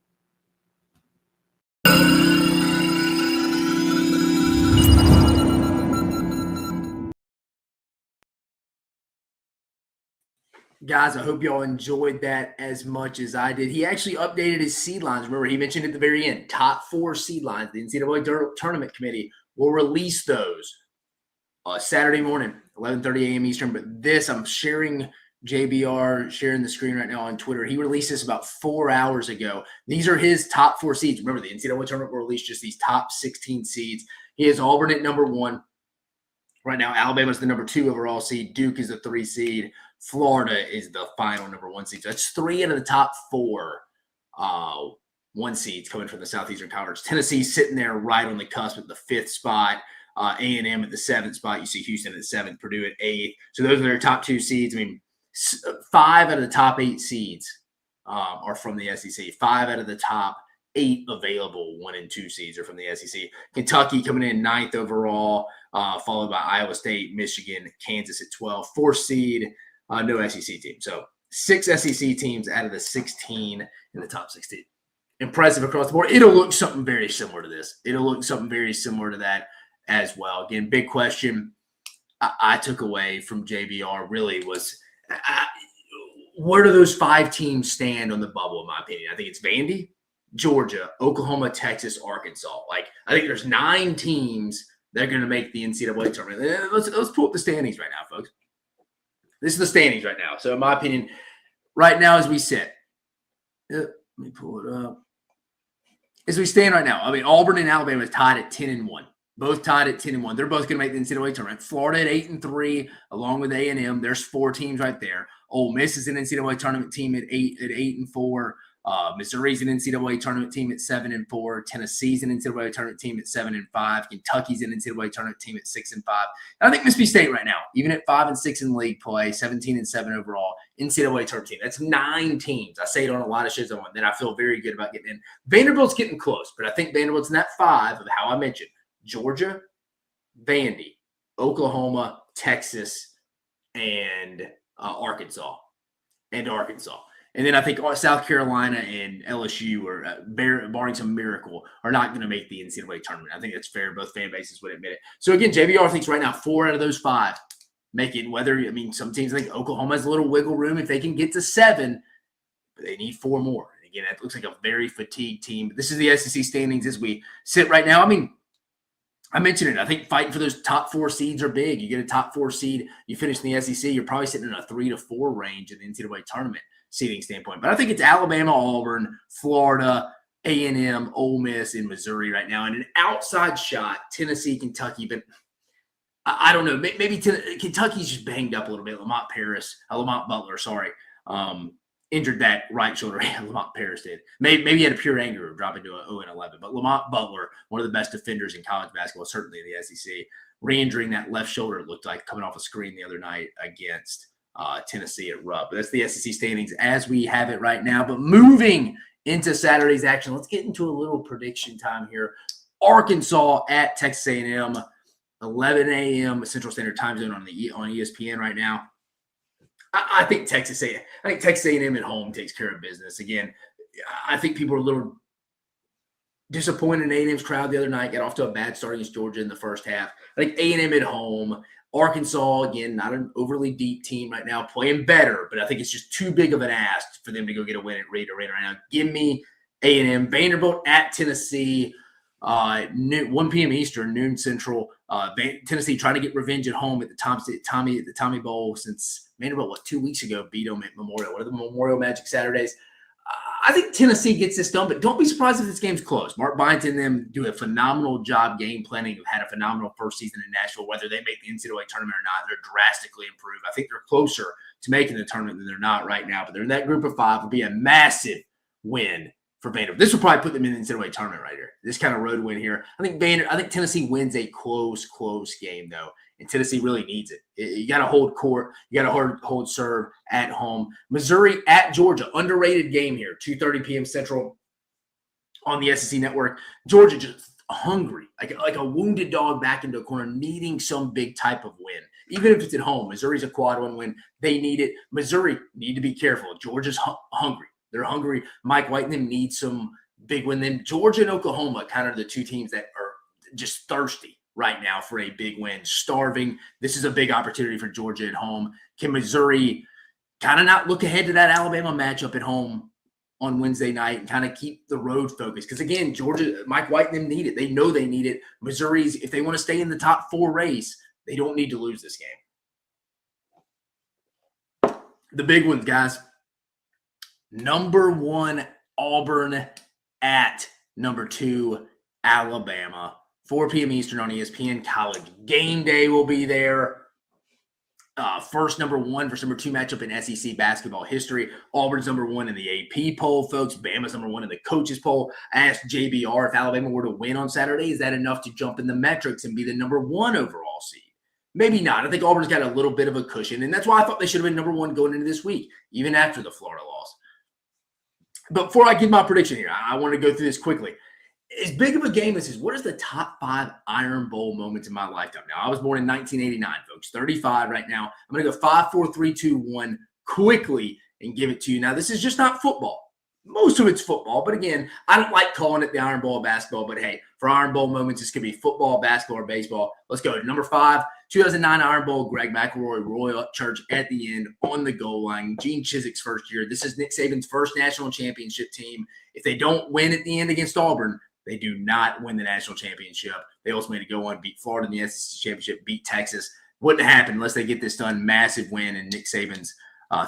Guys, I hope y'all enjoyed that as much as I did. He actually updated his seed lines. Remember, he mentioned at the very end, top 4 seed lines. The NCAA Tournament Committee will release those Saturday morning, 11:30 a.m. Eastern. But this, I'm sharing sharing the screen right now on Twitter. He released this about 4 hours ago. These are his top 4 seeds. Remember, the NCAA Tournament will release just these top 16 seeds. He has Auburn at number 1. Right now, Alabama's the number 2 overall seed. Duke is the 3 seed. Florida is the final number 1 seed. So that's 3 out of the top 4 1 seeds coming from the Southeastern Conference. Tennessee sitting there right on the cusp at the 5th spot. A&M at the 7th spot. You see Houston at the 7th, Purdue at 8th. So those are their top 2 seeds. I mean, 5 out of the top 8 seeds are from the SEC. 5 out of the top 8 available 1 and 2 seeds are from the SEC. Kentucky coming in 9th overall, followed by Iowa State, Michigan, Kansas at 12. 4th seed, no SEC team. So 6 SEC teams out of the 16 in the top 16. Impressive across the board. It'll look something very similar to this. It'll look something very similar to that as well. Again, big question I took away from JBR really was where do those 5 teams stand on the bubble, in my opinion? I think it's Vandy, Georgia, Oklahoma, Texas, Arkansas. Like, I think there's 9 teams that are going to make the NCAA tournament. Let's pull up the standings right now, folks. This is the standings right now. So, in my opinion, right now as we sit, let me pull it up. As we stand right now, I mean, Auburn and Alabama is tied at 10-1. Both tied at 10-1. They're both going to make the NCAA tournament. Florida at 8-3, along with A&M. There's 4 teams right there. Ole Miss is an NCAA tournament team at 8-4. Missouri's an NCAA tournament team at 7-4. Tennessee's an NCAA tournament team at 7-5. Kentucky's an NCAA tournament team at 6-5. And I think Mississippi State right now, even at 5-6 in league play, 17-7 overall, NCAA tournament team. That's 9 teams. I say it on a lot of shows that I feel very good about getting in. Vanderbilt's getting close, but I think Vanderbilt's in that 5 of how I mentioned. Georgia, Vandy, Oklahoma, Texas, and Arkansas. And then I think South Carolina and LSU, are barring some miracle, are not going to make the NCAA tournament. I think that's fair. Both fan bases would admit it. So, again, JBR thinks right now 4 out of those 5 make it. Some teams think Oklahoma has a little wiggle room if they can get to 7, but they need 4 more. And again, that looks like a very fatigued team. But this is the SEC standings as we sit right now. I mentioned it. I think fighting for those top 4 seeds are big. You get a top 4 seed, you finish in the SEC, you're probably sitting in a 3-4 range in the NCAA tournament seeding standpoint. But I think it's Alabama, Auburn, Florida, A&M, Ole Miss, and Missouri right now. And an outside shot, Tennessee, Kentucky. But I don't know. Maybe Kentucky's just banged up a little bit. Lamont Butler, injured that right shoulder. Lamont Paris did. Maybe he had a pure anger dropping to an 0-11. But Lamont Butler, one of the best defenders in college basketball, certainly in the SEC, re-injuring that left shoulder, it looked like, coming off a screen the other night against Tennessee at Rupp. But that's the SEC standings as we have it right now. But moving into Saturday's action, let's get into a little prediction time here. Arkansas at Texas A&M, 11 a.m. Central Standard Time Zone on ESPN right now. I think Texas A&M at home takes care of business. Again, I think people are a little disappointed in A&M's crowd the other night. Got off to a bad start against Georgia in the first half. I think A&M at home. Arkansas, again, not an overly deep team right now, playing better, but I think it's just too big of an ask for them to go get a win at Raider Arena right now. Give me A&M. Vanderbilt at Tennessee, 1 p.m. Eastern, noon Central. Tennessee trying to get revenge at home at the Tommy Bowl since Vanderbilt, 2 weeks ago, beat them at Memorial. One of the Memorial Magic Saturdays. I think Tennessee gets this done, but don't be surprised if this game's close. Mark Byington and them do a phenomenal job game planning. Have had a phenomenal first season in Nashville. Whether they make the NCAA tournament or not, they're drastically improved. I think they're closer to making the tournament than they're not right now, but they're in that group of 5. Would be a massive win for Vanderbilt. This will probably put them in the NCAA tournament right here. This kind of road win here. I think Tennessee wins a close game, though. And Tennessee really needs it. You got to hold court. You got to hold serve at home. Missouri at Georgia. Underrated game here. 2:30 p.m. Central on the SEC Network. Georgia just hungry. Like a wounded dog back into a corner, needing some big type of win. Even if it's at home. Missouri's a quad 1 win. They need it. Missouri need to be careful. Georgia's hungry. They're hungry. Mike White and them need some big win. Then Georgia and Oklahoma kind of the 2 teams that are just thirsty right now for a big win, starving. This is a big opportunity for Georgia at home. Can Missouri kind of not look ahead to that Alabama matchup at home on Wednesday night and kind of keep the road focused? Because, again, Georgia, Mike White and them need it. They know they need it. Missouri's, if they want to stay in the top 4 race, they don't need to lose this game. The big ones, guys. Number 1, Auburn at number 2, Alabama. 4 p.m. Eastern on ESPN. College game day will be there. first number 1 versus number 2 matchup in SEC basketball history. Auburn's number 1 in the AP poll, folks. Bama's number 1 in the coaches poll. I asked JBR if Alabama were to win on Saturday, is that enough to jump in the metrics and be the number 1 overall seed? Maybe not. I think Auburn's got a little bit of a cushion, and that's why I thought they should have been number 1 going into this week, even after the Florida loss. But before I give my prediction here, I want to go through this quickly. As big of a game as this is, what is the top 5 Iron Bowl moments in my lifetime? Now, I was born in 1989, folks, 35 right now. I'm going to go 5, 4, 3, 2, 1 quickly and give it to you. Now, this is just not football. Most of it's football, but again, I don't like calling it the Iron Bowl of basketball, but hey, for Iron Bowl moments, this could be football, basketball, or baseball. Let's go to number 5, 2009 Iron Bowl, Greg McElroy, Roy Church at the end on the goal line. Gene Chizik's first year. This is Nick Saban's first national championship team. If they don't win at the end against Auburn, they do not win the national championship. They ultimately go on, beat Florida in the SEC championship, beat Texas. Wouldn't happen unless they get this done. Massive win in Nick Saban's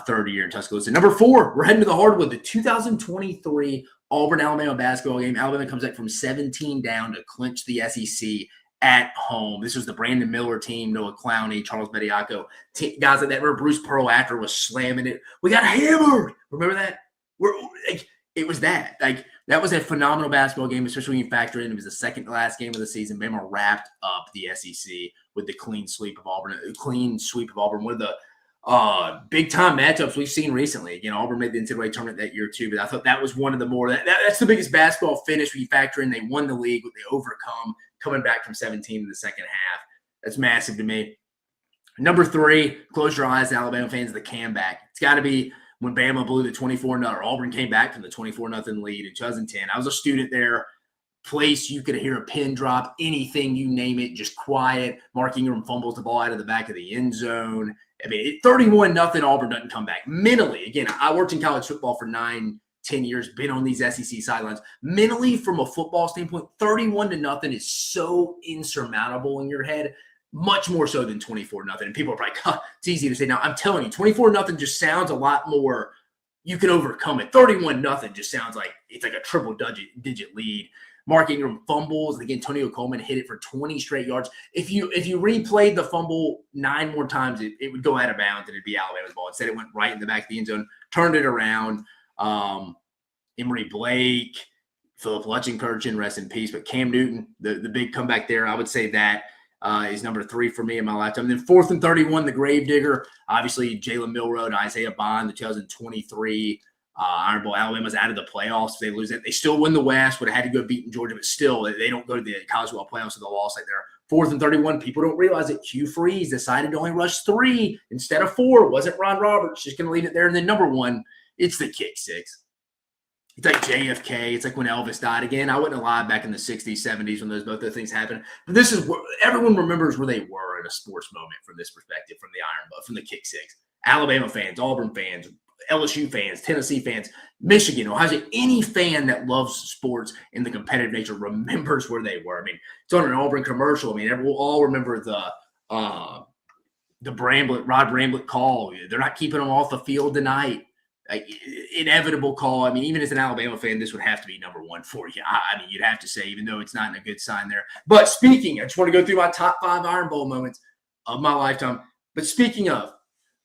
third year in Tuscaloosa. Number 4, we're heading to the hardwood. The 2023 Auburn-Alabama basketball game. Alabama comes back from 17 down to clinch the SEC at home. This was the Brandon Miller team, Noah Clowney, Charles Bediako, guys like that. Remember Bruce Pearl after was slamming it. We got hammered. Remember that? It was that. That was a phenomenal basketball game, especially when you factor in it was the second to last game of the season. Bama wrapped up the SEC with the clean sweep of Auburn. One of the big-time matchups we've seen recently. Again, Auburn made the NCAA tournament that year too, but I thought that was one of the more that's the biggest basketball finish when you factor in they won the league, they overcome coming back from 17 in the second half. That's massive to me. Number 3, close your eyes, Alabama fans, the comeback. It's got to be when Bama blew the 24-0, Auburn came back from the 24-0 lead in 2010. I was a student there. Place you could hear a pin drop, anything, you name it, just quiet. Mark Ingram fumbles the ball out of the back of the end zone. I mean, 31-0, Auburn doesn't come back. Mentally, again, I worked in college football for 9-10 years, been on these SEC sidelines. Mentally, from a football standpoint, 31-0 is so insurmountable in your head, much more so than 24-0. And people are probably, it's easy to say. Now, I'm telling you, 24-0 just sounds a lot more, you can overcome it. 31-0 just sounds like it's like a triple-digit lead. Mark Ingram fumbles. Again, Antonio Coleman hit it for 20 straight yards. If you replayed the fumble 9 more times, it would go out of bounds and it'd be Alabama's ball. Instead, it went right in the back of the end zone, turned it around. Emory Blake, Philip Lutchinkirchen, rest in peace. But Cam Newton, the big comeback there, I would say that is number 3 for me in my lifetime. And then 4th and 31, the Gravedigger. Obviously, Jalen Milroe, Isaiah Bond, the 2023 Iron Bowl. Alabama's out of the playoffs. They lose it. They still win the West. Would have had to go beating Georgia, but still, they don't go to the college football playoffs with a loss like there. 4th and 31. People don't realize that Hugh Freeze decided to only rush 3 instead of 4. It wasn't Ron Roberts. Just going to leave it there. And then number 1, it's the kick 6. It's like JFK. It's like when Elvis died. Again, I wasn't alive back in the 60s, 70s when both those things happened. But this is where everyone remembers where they were in a sports moment from this perspective, from the Iron Bowl, from the kick 6. Alabama fans, Auburn fans, LSU fans, Tennessee fans, Michigan, Ohio State, any fan that loves sports and the competitive nature remembers where they were. I mean, it's on an Auburn commercial. I mean, we'll all remember the Rod Bramblett call. They're not keeping them off the field tonight. Inevitable call. I mean, even as an Alabama fan, this would have to be number 1 for you. I mean, you'd have to say, even though it's not in a good sign there. But speaking, I just want to go through my top 5 Iron Bowl moments of my lifetime. But speaking of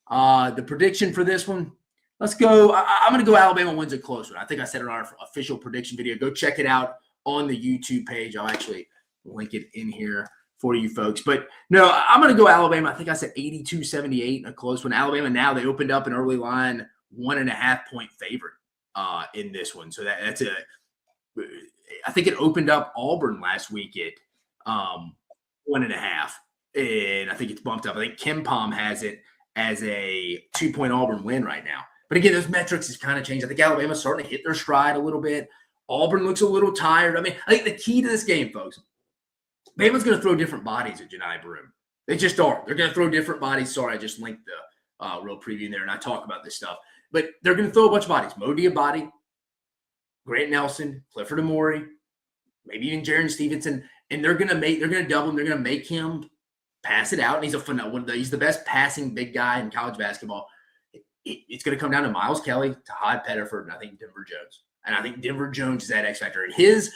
the prediction for this one, let's go. I'm going to go Alabama wins a close one. I think I said it on our official prediction video. Go check it out on the YouTube page. I'll actually link it in here for you folks. But no, I'm going to go Alabama. I think I said 82-78 in a close one. Alabama now, they opened up an early line 1.5-point favorite in this one. So that's I think it opened up Auburn last week at 1.5. And I think it's bumped up. I think Kim Pom has it as a 2-point Auburn win right now. But again, those metrics has kind of changed. I think Alabama's starting to hit their stride a little bit. Auburn looks a little tired. I mean, I think the key to this game, folks, Bama's going to throw different bodies at Janai Broome. They just are. They're going to throw different bodies. Sorry, I just linked the real preview in there, and I talk about this stuff. But they're going to throw a bunch of bodies. Mo Diabate, Grant Nelson, Clifford Amore, maybe even Jaron Stevenson. And they're going to double him. They're going to make him pass it out. And he's the best passing big guy in college basketball. It's going to come down to Miles Kelly, to Todd Pettiford, and I think Denver Jones. And I think Denver Jones is that X factor. And his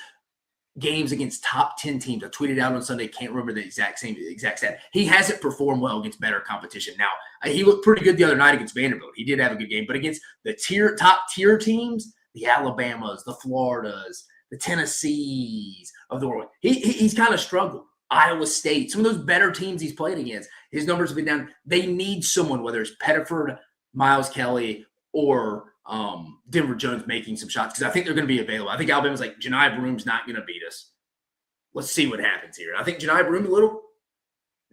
games against top 10 teams. I tweeted out on Sunday, can't remember the exact stat. He hasn't performed well against better competition. Now, he looked pretty good the other night against Vanderbilt. He did have a good game, but against the top tier teams, the Alabamas, the Floridas, the Tennessees of the world, he's kind of struggled. Iowa State, some of those better teams he's played against, his numbers have been down. They need someone, whether it's Pettiford, Miles Kelly, or Denver Jones making some shots, because I think they're going to be available. I think Alabama's like, Janai Broom's not going to beat us. Let's see what happens here. I think Janai Broom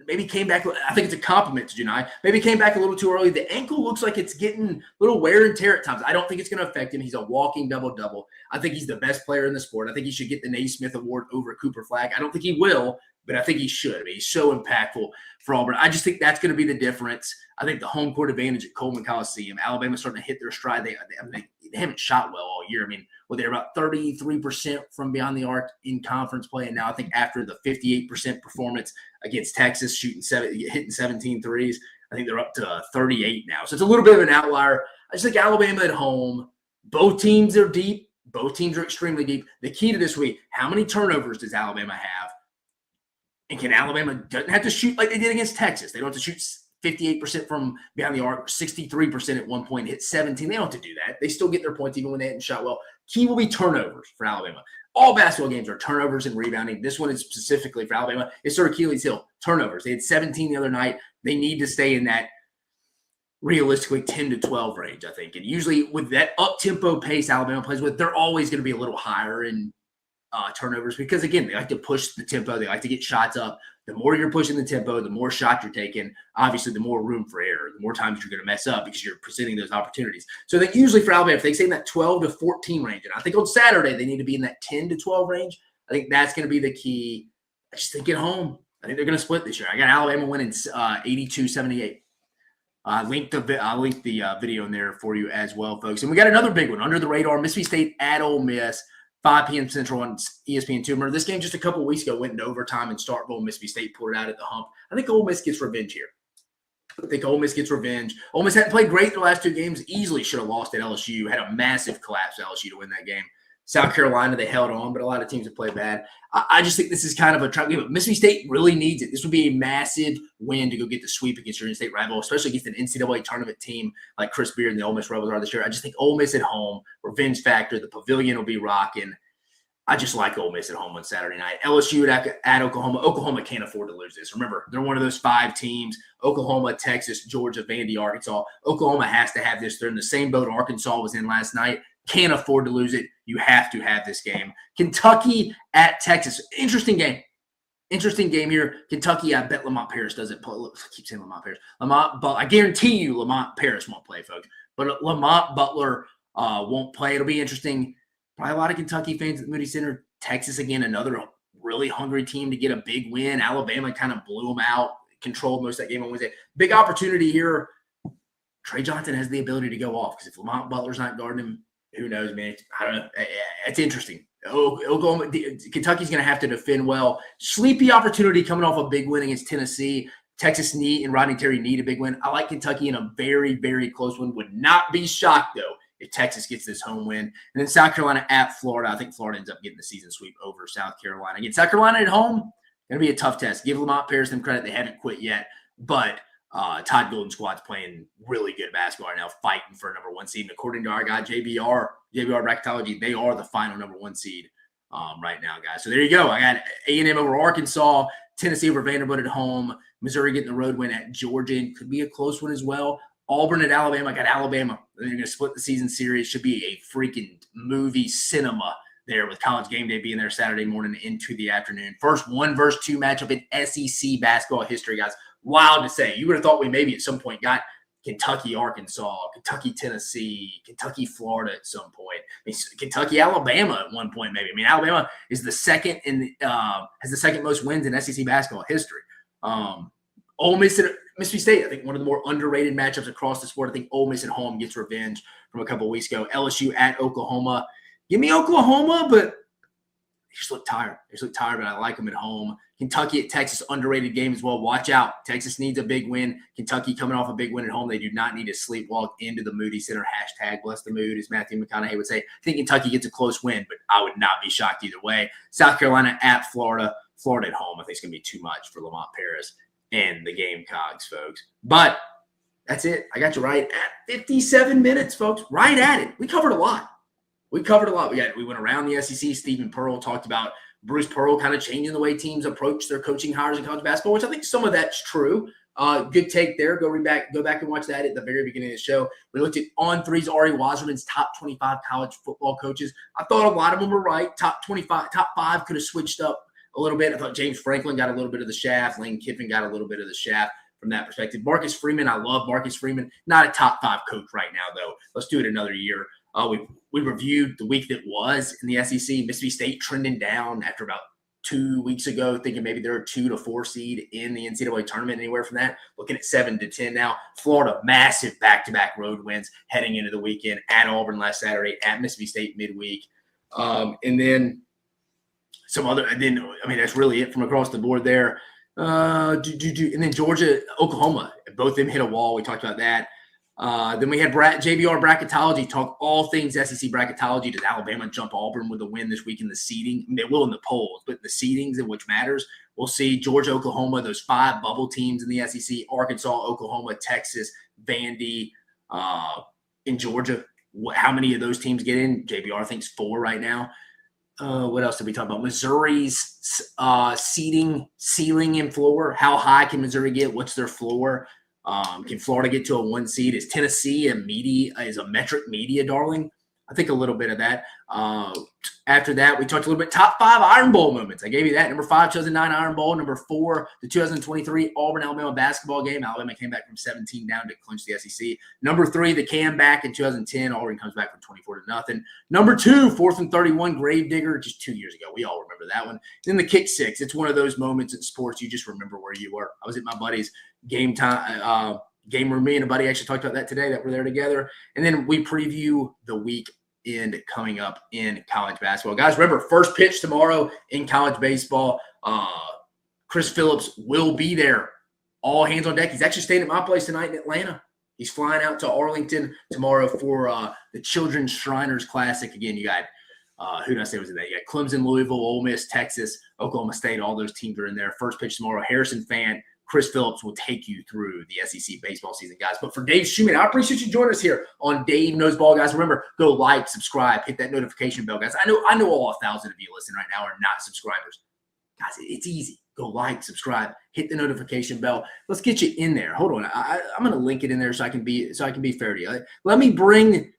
maybe came back. I think it's a compliment to Janai. Maybe came back a little too early. The ankle looks like it's getting a little wear and tear at times. I don't think it's going to affect him. He's a walking double-double. I think he's the best player in the sport. I think he should get the Naismith Award over Cooper Flagg. I don't think he will, but I think he should. I mean, he's so impactful for Auburn. I just think that's going to be the difference. I think the home court advantage at Coleman Coliseum, Alabama's starting to hit their stride. They haven't shot well all year. I mean, they're about 33% from beyond the arc in conference play, and now I think after the 58% performance against Texas, hitting 17 threes, I think they're up to 38 now. So it's a little bit of an outlier. I just think Alabama at home, both teams are deep. Both teams are extremely deep. The key to this week, how many turnovers does Alabama have? And can Alabama doesn't have to shoot like they did against Texas. They don't have to shoot 58% from behind the arc, 63% at one point, hit 17. They don't have to do that. They still get their points even when they hadn't shot well. Key will be turnovers for Alabama. All basketball games are turnovers and rebounding. This one is specifically for Alabama. It's sort of Achilles heel, turnovers. They had 17 the other night. They need to stay in that realistically 10 to 12 range, I think. And usually with that up-tempo pace Alabama plays with, they're always going to be a little higher in turnovers because, again, they like to push the tempo. They like to get shots up. The more you're pushing the tempo, the more shots you're taking. Obviously, the more room for error, the more times you're going to mess up because you're presenting those opportunities. So I think usually for Alabama, if they stay in that 12 to 14 range, and I think on Saturday they need to be in that 10 to 12 range, I think that's going to be the key. I just think at home, I think they're going to split this year. I got Alabama winning 82-78. I'll link the video in there for you as well, folks. And we got another big one under the radar, Mississippi State at Ole Miss. 5 p.m. Central on ESPN2. Remember, this game just a couple weeks ago went into overtime in Starkville. Mississippi State pulled it out at the hump. I think Ole Miss gets revenge here. I think Ole Miss gets revenge. Ole Miss hadn't played great the last two games. Easily should have lost at LSU. Had a massive collapse at LSU to win that game. South Carolina, they held on, but a lot of teams have played bad. I just think this is kind of a trap game. Mississippi State really needs it. This would be a massive win to go get the sweep against your in-state rival, especially against an NCAA tournament team like Chris Beard and the Ole Miss Rebels are this year. I just think Ole Miss at home, revenge factor, the pavilion will be rocking. I just like Ole Miss at home on Saturday night. LSU at Oklahoma. Oklahoma can't afford to lose this. Remember, they're one of those 5 teams. Oklahoma, Texas, Georgia, Vandy, Arkansas. Oklahoma has to have this. They're in the same boat Arkansas was in last night. Can't afford to lose it. You have to have this game. Kentucky at Texas. Interesting game. Interesting game here. Kentucky, I bet Lamont Paris doesn't play. I keep saying Lamont Paris. I guarantee you Lamont Paris won't play, folks. But Lamont Butler won't play. It'll be interesting. Probably a lot of Kentucky fans at the Moody Center. Texas, again, another really hungry team to get a big win. Alabama kind of blew them out, controlled most of that game on Wednesday. Big opportunity here. Trey Johnson has the ability to go off because if Lamont Butler's not guarding him, who knows, man? I don't know. It's interesting. Kentucky's going to have to defend well. Sleepy opportunity coming off a big win against Tennessee. Texas and Rodney Terry need a big win. I like Kentucky in a very, very close one. Would not be shocked, though, if Texas gets this home win. And then South Carolina at Florida. I think Florida ends up getting the season sweep over South Carolina. Again, South Carolina at home, going to be a tough test. Give Lamont Paris some credit. They haven't quit yet. But Todd Golden squad's playing really good basketball right now, fighting for a number 1 seed. And according to our guy, JBR Bracketology, they are the final number 1 seed right now, guys. So there you go. I got A&M over Arkansas, Tennessee over Vanderbilt at home, Missouri getting the road win at Georgia. And could be a close one as well. Auburn at Alabama. I got Alabama. They're going to split the season series. Should be a freaking movie cinema there with College Game Day being there Saturday morning into the afternoon. First 1 versus 2 matchup in SEC basketball history, guys. Wild to say. You would have thought we maybe at some point got Kentucky, Arkansas, Kentucky, Tennessee, Kentucky, Florida at some point. I mean, Kentucky, Alabama at one point maybe. I mean, Alabama is the second has the second most wins in SEC basketball history. Ole Miss at Mississippi State, I think one of the more underrated matchups across the sport. I think Ole Miss at home gets revenge from a couple of weeks ago. LSU at Oklahoma. Give me Oklahoma, but just look tired. They just look tired, but I like them at home. Kentucky at Texas, underrated game as well. Watch out. Texas needs a big win. Kentucky coming off a big win at home. They do not need to sleepwalk into the Moody Center. # bless the mood, as Matthew McConaughey would say. I think Kentucky gets a close win, but I would not be shocked either way. South Carolina at Florida. Florida at home, I think it's going to be too much for Lamont Paris and the Gamecocks, folks. But that's it. I got you right at 57 minutes, folks. Right at it. We covered a lot. We went around the SEC. Stephen Pearl talked about Bruce Pearl kind of changing the way teams approach their coaching hires in college basketball, which I think some of that's true. Good take there. Go back and watch that at the very beginning of the show. We looked at On Three's Ari Wasserman's top 25 college football coaches. I thought a lot of them were right. Top 5 could have switched up a little bit. I thought James Franklin got a little bit of the shaft. Lane Kiffin got a little bit of the shaft from that perspective. Marcus Freeman, I love Marcus Freeman. Not a top 5 coach right now, though. Let's do it another year. We reviewed the week that was in the SEC. Mississippi State trending down after about 2 weeks ago, thinking maybe they're a 2 to 4 seed in the NCAA tournament, anywhere from that. Looking at 7 to 10 now. Florida, massive back-to-back road wins heading into the weekend at Auburn last Saturday, at Mississippi State midweek. And then some other, that's really it from across the board there. And then Georgia, Oklahoma, both of them hit a wall. We talked about that. Then we had JBR Bracketology talk all things SEC bracketology. Does Alabama jump Auburn with a win this week in the seeding? I mean, they will in the polls, but the seedings in which matters. We'll see Georgia, Oklahoma, those 5 bubble teams in the SEC, Arkansas, Oklahoma, Texas, Vandy, in Georgia. How many of those teams get in? JBR thinks 4 right now. What else did we talk about? Missouri's seeding, ceiling, and floor. How high can Missouri get? What's their floor? Can Florida get to a 1 seed? Is Tennessee is a metric media darling? I think a little bit of that. After that, we talked a little bit top 5 Iron Bowl moments. I gave you that. Number 5, 2009 Iron Bowl. Number 4, the 2023 Auburn-Alabama basketball game. Alabama came back from 17 down to clinch the SEC. Number 3, the comeback in 2010. Auburn comes back from 24-0. Number 2, 4th and 31 Gravedigger, just 2 years ago. We all remember that one. Then the kick 6. It's one of those moments in sports you just remember where you were. I was at my buddy's game room. Me and a buddy actually talked about that today, that we're there together. And then we preview the weekend coming up in college basketball. Guys, remember, first pitch tomorrow in college baseball. Chris Phillips will be there. All hands on deck. He's actually staying at my place tonight in Atlanta. He's flying out to Arlington tomorrow for the Children's Shriners Classic. Again, you got who did I say was in that? You got Clemson, Louisville, Ole Miss, Texas, Oklahoma State. All those teams are in there. First pitch tomorrow. Harrison Fant, Chris Phillips will take you through the SEC baseball season, guys. But for Dave Shoemate, I appreciate you joining us here on Dave Knows Ball, guys. Remember, go like, subscribe, hit that notification bell, guys. I know all 1,000 of you listening right now are not subscribers. Guys, it's easy. Go like, subscribe, hit the notification bell. Let's get you in there. Hold on. I'm going to link it in there so I can be fair to you. Let me bring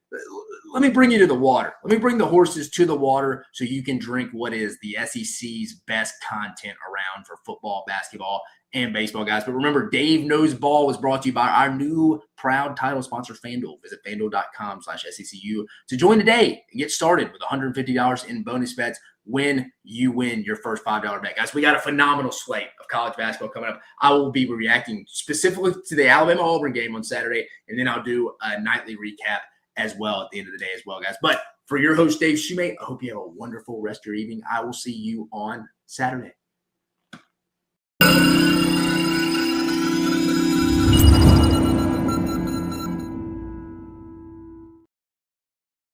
you to the water. Let me bring the horses to the water so you can drink what is the SEC's best content around for football, basketball, and baseball, guys. But remember, Dave Knows Ball was brought to you by our new proud title sponsor, FANDUEL. Visit FANDUEL.com/SECU to join today and get started with $150 in bonus bets when you win your first $5 bet. Guys, we got a phenomenal slate of college basketball coming up. I will be reacting specifically to the Alabama-Auburn game on Saturday, and then I'll do a nightly recap as well at the end of the day as well, guys. But for your host, Dave Shoemate, I hope you have a wonderful rest of your evening. I will see you on Saturday.